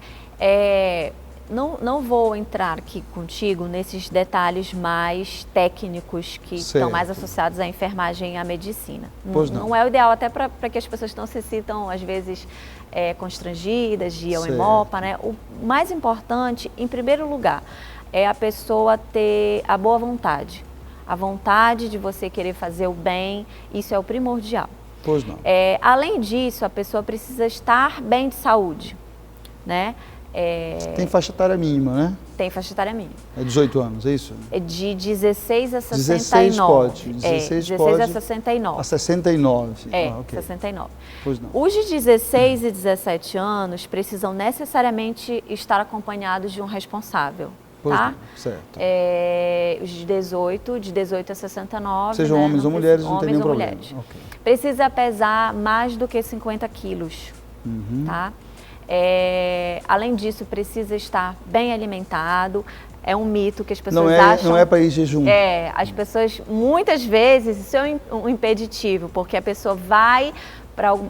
Não vou entrar aqui contigo nesses detalhes mais técnicos que estão mais associados à enfermagem e à medicina. Não é o ideal, até para que as pessoas não se sintam, às vezes, constrangidas de ir ao Hemopa, né? O mais importante, em primeiro lugar, é a pessoa ter a boa vontade. A vontade de você querer fazer o bem, isso é o primordial. Pois não. Além disso, a pessoa precisa estar bem de saúde, né? Tem faixa etária mínima, né? Tem faixa etária mínima. 18 anos, é isso? É de 16 a 69. 16 pode. 16 pode a 69. A 69. 69. Pois não. Os de 16 e 17 anos precisam necessariamente estar acompanhados de um responsável. Pois tá? não, certo. Os de 18 a 69. Sejam né? homens ou mulheres, não homens tem nenhum ou problema. Precisa pesar mais do que 50 quilos. Tá? Além disso, precisa estar bem alimentado. É um mito que as pessoas acham... Não é para ir jejum. As pessoas, muitas vezes, isso é um impeditivo, porque a pessoa vai,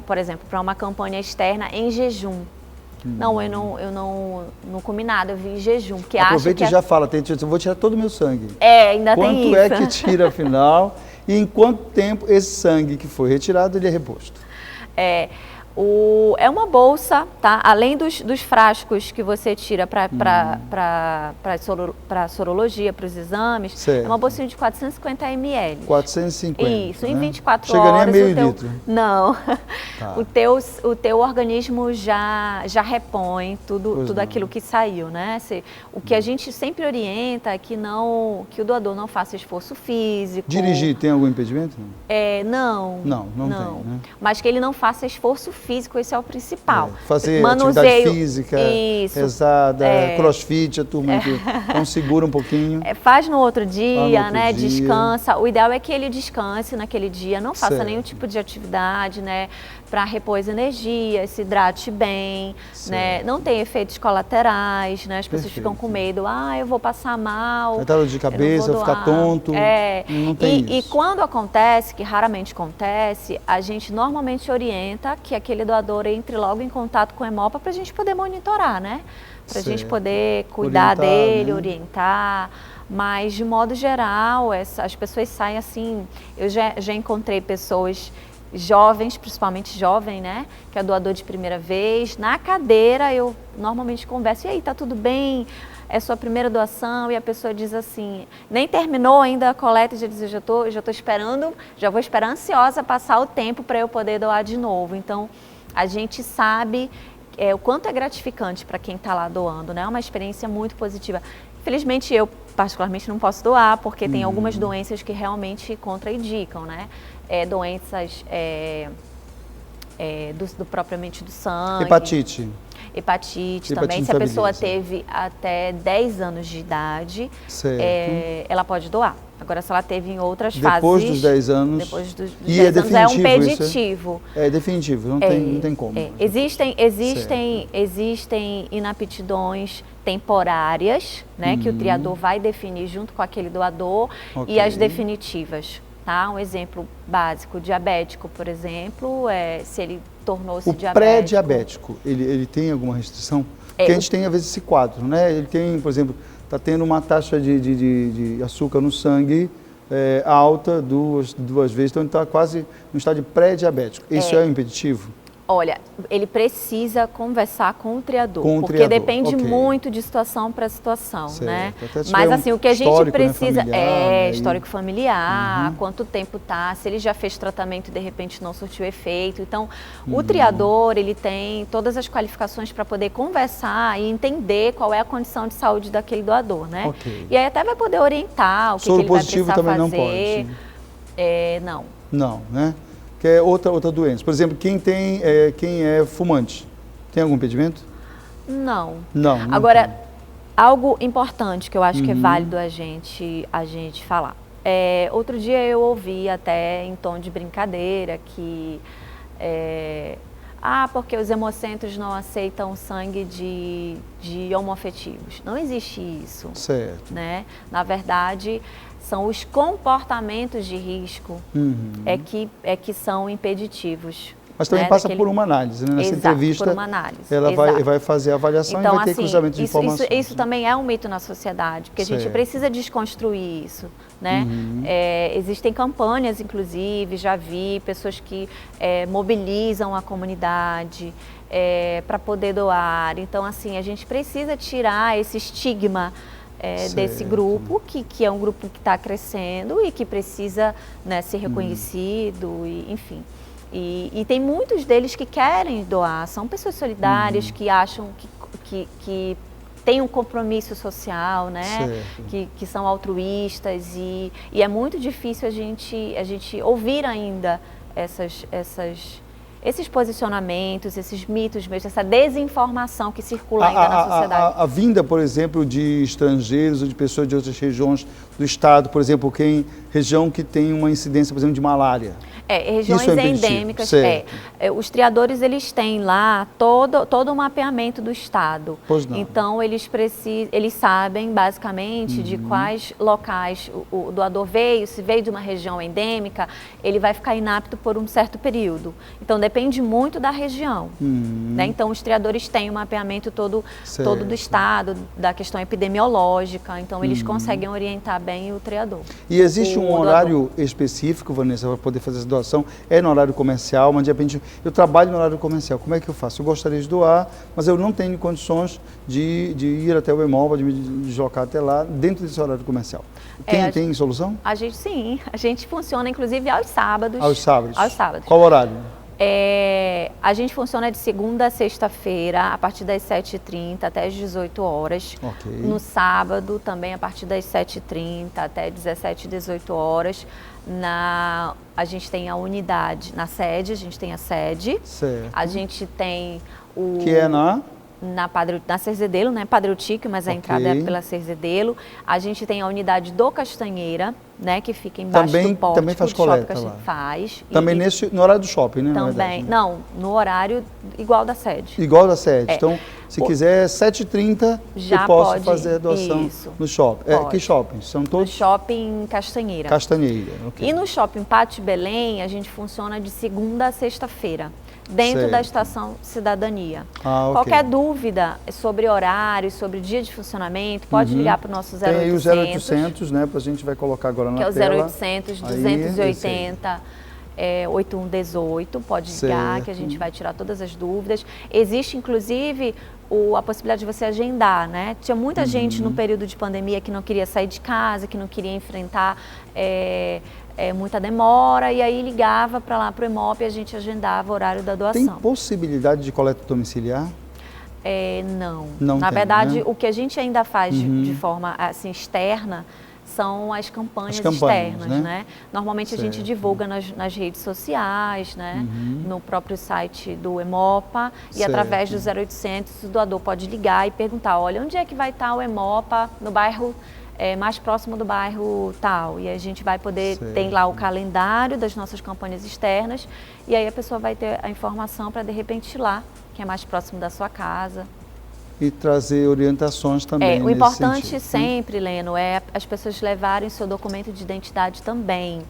por exemplo, para uma campanha externa em jejum. Não, eu não comi nada, eu vim em jejum. Porque aproveita e já fala, eu vou tirar todo o meu sangue. Ainda tem isso. Quanto é que tira, afinal, e em quanto tempo esse sangue que foi retirado, ele é reposto? É uma bolsa, tá? Além dos frascos que você tira para sorologia, para os exames, certo. É uma bolsinha de 450 ml. 450, isso, né? Em 24 Chega horas. Nem a meio litro. Não. Tá. O teu organismo já repõe tudo aquilo que saiu, né? O que a gente sempre orienta é que o doador não faça esforço físico. Dirigir tem algum impedimento? Não. Não tem, né? Mas que ele não faça esforço físico, esse é o principal. Fazer atividade física, pesada, crossfit, a turma que não segura um pouquinho. Faz no outro dia, né? Descansa. O ideal é que ele descanse naquele dia, não faça nenhum tipo de atividade, né? Para repor as energias, se hidrate bem, né? Não tem efeitos colaterais, né? As pessoas ficam com medo, eu vou passar mal. Vai dar dor de cabeça, vou ficar tonto. Não tem isso. E quando acontece, que raramente acontece, a gente normalmente orienta que aquele doador entre logo em contato com o Hemopa para a gente poder monitorar, né? Para a gente poder cuidar dele, orientar. Mas, de modo geral, as pessoas saem assim... Eu já encontrei pessoas jovens, principalmente jovem, né? Que é doador de primeira vez. Na cadeira, eu normalmente converso. E aí, tá tudo bem? É sua primeira doação? E a pessoa diz assim... Nem terminou ainda a coleta e já diz, já tô esperando... Já vou esperar ansiosa passar o tempo para eu poder doar de novo. Então, a gente sabe... o quanto é gratificante para quem está lá doando, né? É uma experiência muito positiva. Infelizmente, eu particularmente não posso doar, porque tem algumas doenças que realmente contraindicam, né? Doenças propriamente do sangue. Hepatite também. Se a pessoa teve até 10 anos de idade, ela pode doar. Agora, se ela teve em outras fases... Depois dos 10 anos... Depois dos 10 anos é um impeditivo. É definitivo, não tem como. Existem inaptidões temporárias, né? Que o triador vai definir junto com aquele doador, e as definitivas. Tá? Um exemplo básico, diabético, por exemplo, se ele tornou-se diabético. O pré-diabético, ele tem alguma restrição? Porque a gente tem, às vezes, esse quadro, né? Ele tem, por exemplo... Está tendo uma taxa de açúcar no sangue alta duas vezes, então ele está quase no estádio pré-diabético. Isso é um impeditivo? Olha, ele precisa conversar com o triador, porque depende muito de situação para situação, né? Mas assim, o que a gente precisa histórico familiar, quanto tempo tá, se ele já fez tratamento e de repente não surtiu efeito. Então, o triador, ele tem todas as qualificações para poder conversar e entender qual é a condição de saúde daquele doador, né? E aí até vai poder orientar o que ele vai precisar fazer. Não pode? Não. Não, né? Que é outra doença. Por exemplo, quem é fumante, tem algum impedimento? Não. Não Agora, algo importante que eu acho que é válido a gente falar. Outro dia eu ouvi até em tom de brincadeira que... porque os hemocentros não aceitam sangue de homoafetivos. Não existe isso. Certo. Né? Na verdade... São os comportamentos de risco que são impeditivos. Mas também passa por uma análise, né? Nessa entrevista, por uma análise. Ela vai fazer a avaliação então, e vai ter cruzamento de informações. Isso também é um mito na sociedade, porque a gente precisa desconstruir isso, né? Existem campanhas, inclusive, já vi pessoas que mobilizam a comunidade para poder doar. Então, assim, a gente precisa tirar esse estigma desse grupo, que é um grupo que está crescendo e que precisa, né, ser reconhecido, e, enfim. E tem muitos deles que querem doar, são pessoas solidárias que acham que têm um compromisso social, né? Que são altruístas e é muito difícil a gente ouvir ainda esses posicionamentos, esses mitos mesmo, essa desinformação que circula ainda na sociedade. A vinda, por exemplo, de estrangeiros ou de pessoas de outras regiões do estado, por exemplo, região que tem uma incidência, por exemplo, de malária. Regiões endêmicas. Os triadores, eles têm lá todo o mapeamento do estado. Pois não. Então, eles sabem, basicamente, de quais locais o doador veio. Se veio de uma região endêmica, ele vai ficar inapto por um certo período. Então, depende muito da região. Né? Então, os triadores têm o mapeamento todo do estado, da questão epidemiológica. Então, eles conseguem orientar bem o triador. E existe um horário específico, Vanessa, para poder fazer essa doação? É no horário comercial, mas de repente eu trabalho no horário comercial. Como é que eu faço? Eu gostaria de doar, mas eu não tenho condições de ir até o Hemopa, de me deslocar até lá, dentro desse horário comercial. Tem solução? A gente funciona inclusive aos sábados. Aos sábados? Aos sábados. Qual horário? A gente funciona de segunda a sexta-feira, a partir das 7h30 até as 18 horas. Okay. No sábado, também a partir das 7h30 até 17, 18 horas. A gente tem a unidade na sede, a gente tem a sede. Certo. A gente tem o... Que é na Cerzedelo, né? Padre Eutíquio, mas a entrada é pela Cerzedelo. A gente tem a unidade do Castanheira, né? Que fica embaixo do pórtico. Também faz coleta lá. Faz. Também no horário do shopping, né? Também, não, no horário igual da sede. Igual da sede. Então, se quiser, 7h30, eu posso fazer a doação no shopping. Que shopping? São todos? No shopping Castanheira. Castanheira, ok. E no shopping Pátio Belém, a gente funciona de segunda a sexta-feira, dentro da estação Cidadania. Okay. Qualquer dúvida sobre horário, sobre dia de funcionamento, pode ligar para o nosso 0800. Tem aí o 0800, né? A gente vai colocar agora na tela. Que é o 0800 280 8118, pode ligar que a gente vai tirar todas as dúvidas. Existe, inclusive, a possibilidade de você agendar, né? Tinha muita gente no período de pandemia que não queria sair de casa, que não queria enfrentar muita demora, e aí ligava para lá para o Hemopa e a gente agendava o horário da doação. Tem possibilidade de coleta domiciliar? Não. Não Na tem, verdade, né? o que a gente ainda faz de forma assim, externa são as campanhas externas, né? Normalmente a gente divulga nas redes sociais, né? No próprio site do Hemopa, e através do 0800 o doador pode ligar e perguntar, olha, onde é que vai estar o Hemopa no bairro mais próximo do bairro tal, e a gente vai poder, tem lá o calendário das nossas campanhas externas, e aí a pessoa vai ter a informação para de repente ir lá, que é mais próximo da sua casa. E trazer orientações também. O importante sempre, Leno, é as pessoas levarem seu documento de identidade também,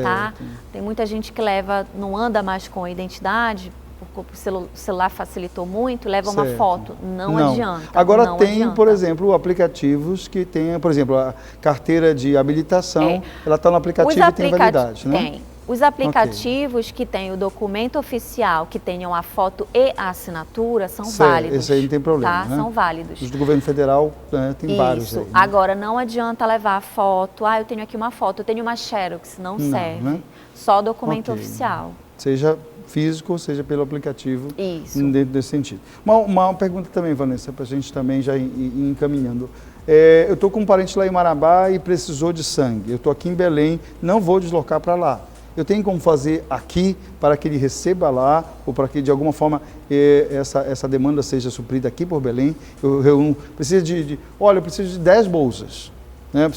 tá? Tem muita gente que não anda mais com a identidade, porque o celular facilitou muito, leva uma foto, não adianta. Agora por exemplo, aplicativos que tem, por exemplo, a carteira de habilitação, ela está no aplicativo e tem validade, né? Tem. Os aplicativos que têm o documento oficial, que tenham a foto e a assinatura, são válidos. Esse aí não tem problema, né? São válidos. Os do governo federal tem vários aí, né? Agora, não adianta levar a foto. Eu tenho aqui uma foto, eu tenho uma xerox, não serve. Né? Só documento oficial. Seja físico, seja pelo aplicativo. Isso. Dentro desse sentido. Uma pergunta também, Vanessa, para a gente também já ir encaminhando. Eu estou com um parente lá em Marabá e precisou de sangue. Eu estou aqui em Belém, não vou deslocar para lá. Eu tenho como fazer aqui para que ele receba lá, ou para que de alguma forma essa demanda seja suprida aqui por Belém. Eu reúno, eu preciso de 10 bolsas, né?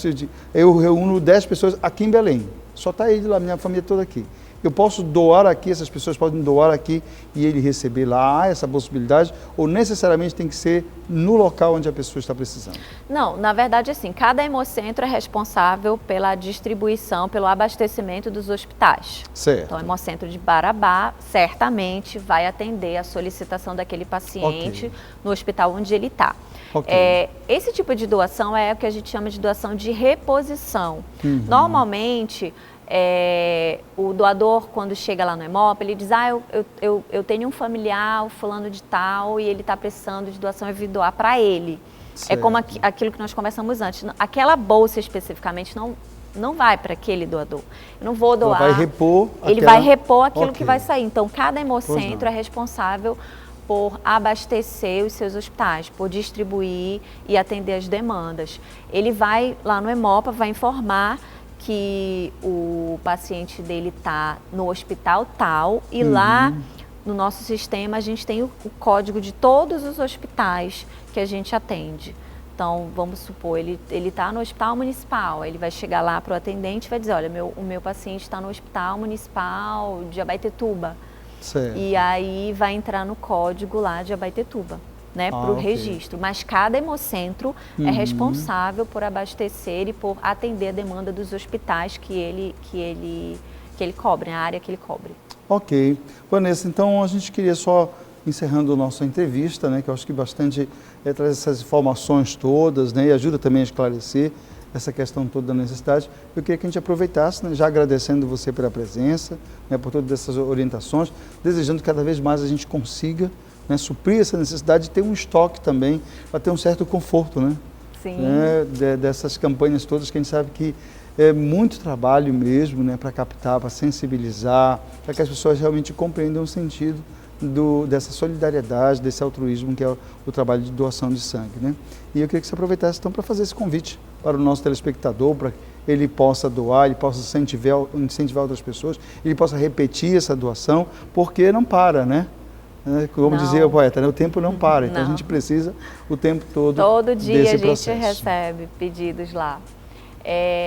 Eu reúno 10 pessoas aqui em Belém, só está ele lá, minha família toda aqui. Eu posso doar aqui, essas pessoas podem doar aqui e ele receber lá, há essa possibilidade, ou necessariamente tem que ser no local onde a pessoa está precisando? Não, na verdade, assim, cada hemocentro é responsável pela distribuição, pelo abastecimento dos hospitais. Certo. Então, o hemocentro de Marabá certamente vai atender a solicitação daquele paciente no hospital onde ele está. Esse tipo de doação é o que a gente chama de doação de reposição. Normalmente, o doador, quando chega lá no Hemopa, ele diz, eu tenho um familiar, o fulano de tal, e ele está precisando de doação, eu vou doar para ele. Certo. É como aquilo que nós conversamos antes. Aquela bolsa especificamente não vai para aquele doador. Eu não vou doar. Ele vai repor. Ele vai repor aquilo que vai sair. Então, cada hemocentro é responsável por abastecer os seus hospitais, por distribuir e atender as demandas. Ele vai lá no Hemopa, vai informar que o paciente dele está no hospital tal e lá no nosso sistema, a gente tem o código de todos os hospitais que a gente atende. Então, vamos supor, ele está no hospital municipal, ele vai chegar lá para o atendente e vai dizer, olha, o meu paciente está no hospital municipal de Abaetetuba. Certo. E aí vai entrar no código lá de Abaetetuba, né, para o registro. Mas cada hemocentro é responsável por abastecer e por atender a demanda dos hospitais que ele cobre, a área que ele cobre. Ok. Vanessa, então a gente queria só, encerrando a nossa entrevista, né, que eu acho que bastante traz essas informações todas, né, e ajuda também a esclarecer essa questão toda da necessidade. Eu queria que a gente aproveitasse, né, já agradecendo você pela presença, né, por todas essas orientações, desejando que cada vez mais a gente consiga, né, suprir essa necessidade de ter um estoque também, para ter um certo conforto, né? Sim. Né, dessas campanhas todas que a gente sabe que é muito trabalho mesmo, né, para captar, para sensibilizar, para que as pessoas realmente compreendam o sentido dessa solidariedade, desse altruísmo que é o trabalho de doação de sangue, né? E eu queria que você aproveitasse então para fazer esse convite para o nosso telespectador, para que ele possa doar, ele possa incentivar outras pessoas, ele possa repetir essa doação, porque não para, né? Como dizia o poeta, né? O tempo não para, então a gente precisa o tempo todo dia desse a gente processo. recebe pedidos lá.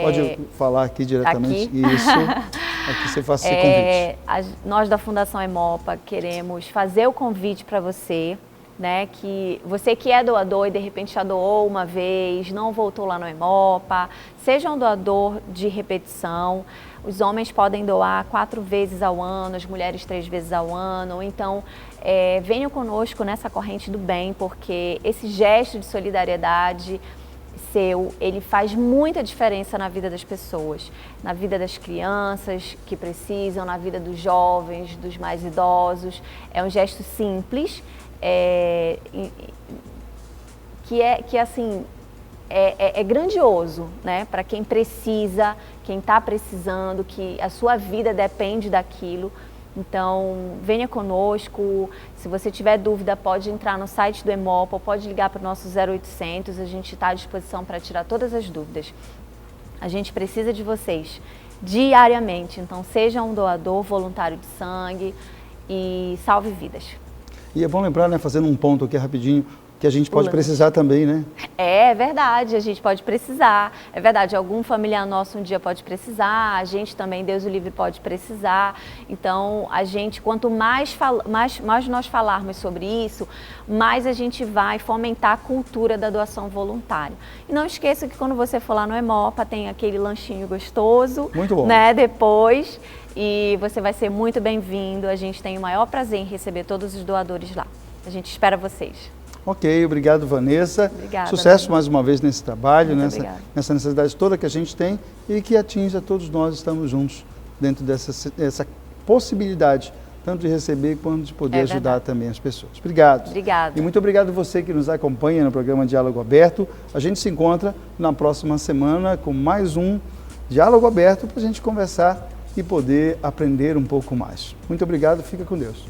Pode falar aqui diretamente? Aqui? Isso, aqui você faça esse convite. Nós da Fundação Hemopa queremos fazer o convite para você, né, que você que é doador e de repente já doou uma vez, não voltou lá no Hemopa, seja um doador de repetição. Os homens podem doar 4 vezes ao ano, as mulheres 3 vezes ao ano. Então, venham conosco nessa corrente do bem, porque esse gesto de solidariedade seu, ele faz muita diferença na vida das pessoas, na vida das crianças que precisam, na vida dos jovens, dos mais idosos. É um gesto simples, que assim, é grandioso, né? Para quem precisa, quem está precisando, que a sua vida depende daquilo. Então, venha conosco. Se você tiver dúvida, pode entrar no site do Hemopa, pode ligar para o nosso 0800, a gente está à disposição para tirar todas as dúvidas. A gente precisa de vocês diariamente, então seja um doador voluntário de sangue e salve vidas. E é bom lembrar, né, fazendo um ponto aqui rapidinho, que a gente pode precisar também, né? É verdade, a gente pode precisar. É verdade, algum familiar nosso um dia pode precisar, a gente também, Deus o livre, pode precisar. Então, a gente, quanto mais nós falarmos sobre isso, mais a gente vai fomentar a cultura da doação voluntária. E não esqueça que quando você for lá no Hemopa, tem aquele lanchinho gostoso. Muito bom. Né, depois, e você vai ser muito bem-vindo. A gente tem o maior prazer em receber todos os doadores lá. A gente espera vocês. Ok, obrigado, Vanessa. Obrigada, Sucesso mais uma vez nesse trabalho, nessa necessidade toda que a gente tem e que atinja todos nós, estamos juntos dentro dessa possibilidade, tanto de receber quanto de poder ajudar também as pessoas. Obrigado. Obrigada. E muito obrigado a você que nos acompanha no programa Diálogo Aberto. A gente se encontra na próxima semana com mais um Diálogo Aberto para a gente conversar e poder aprender um pouco mais. Muito obrigado, fica com Deus.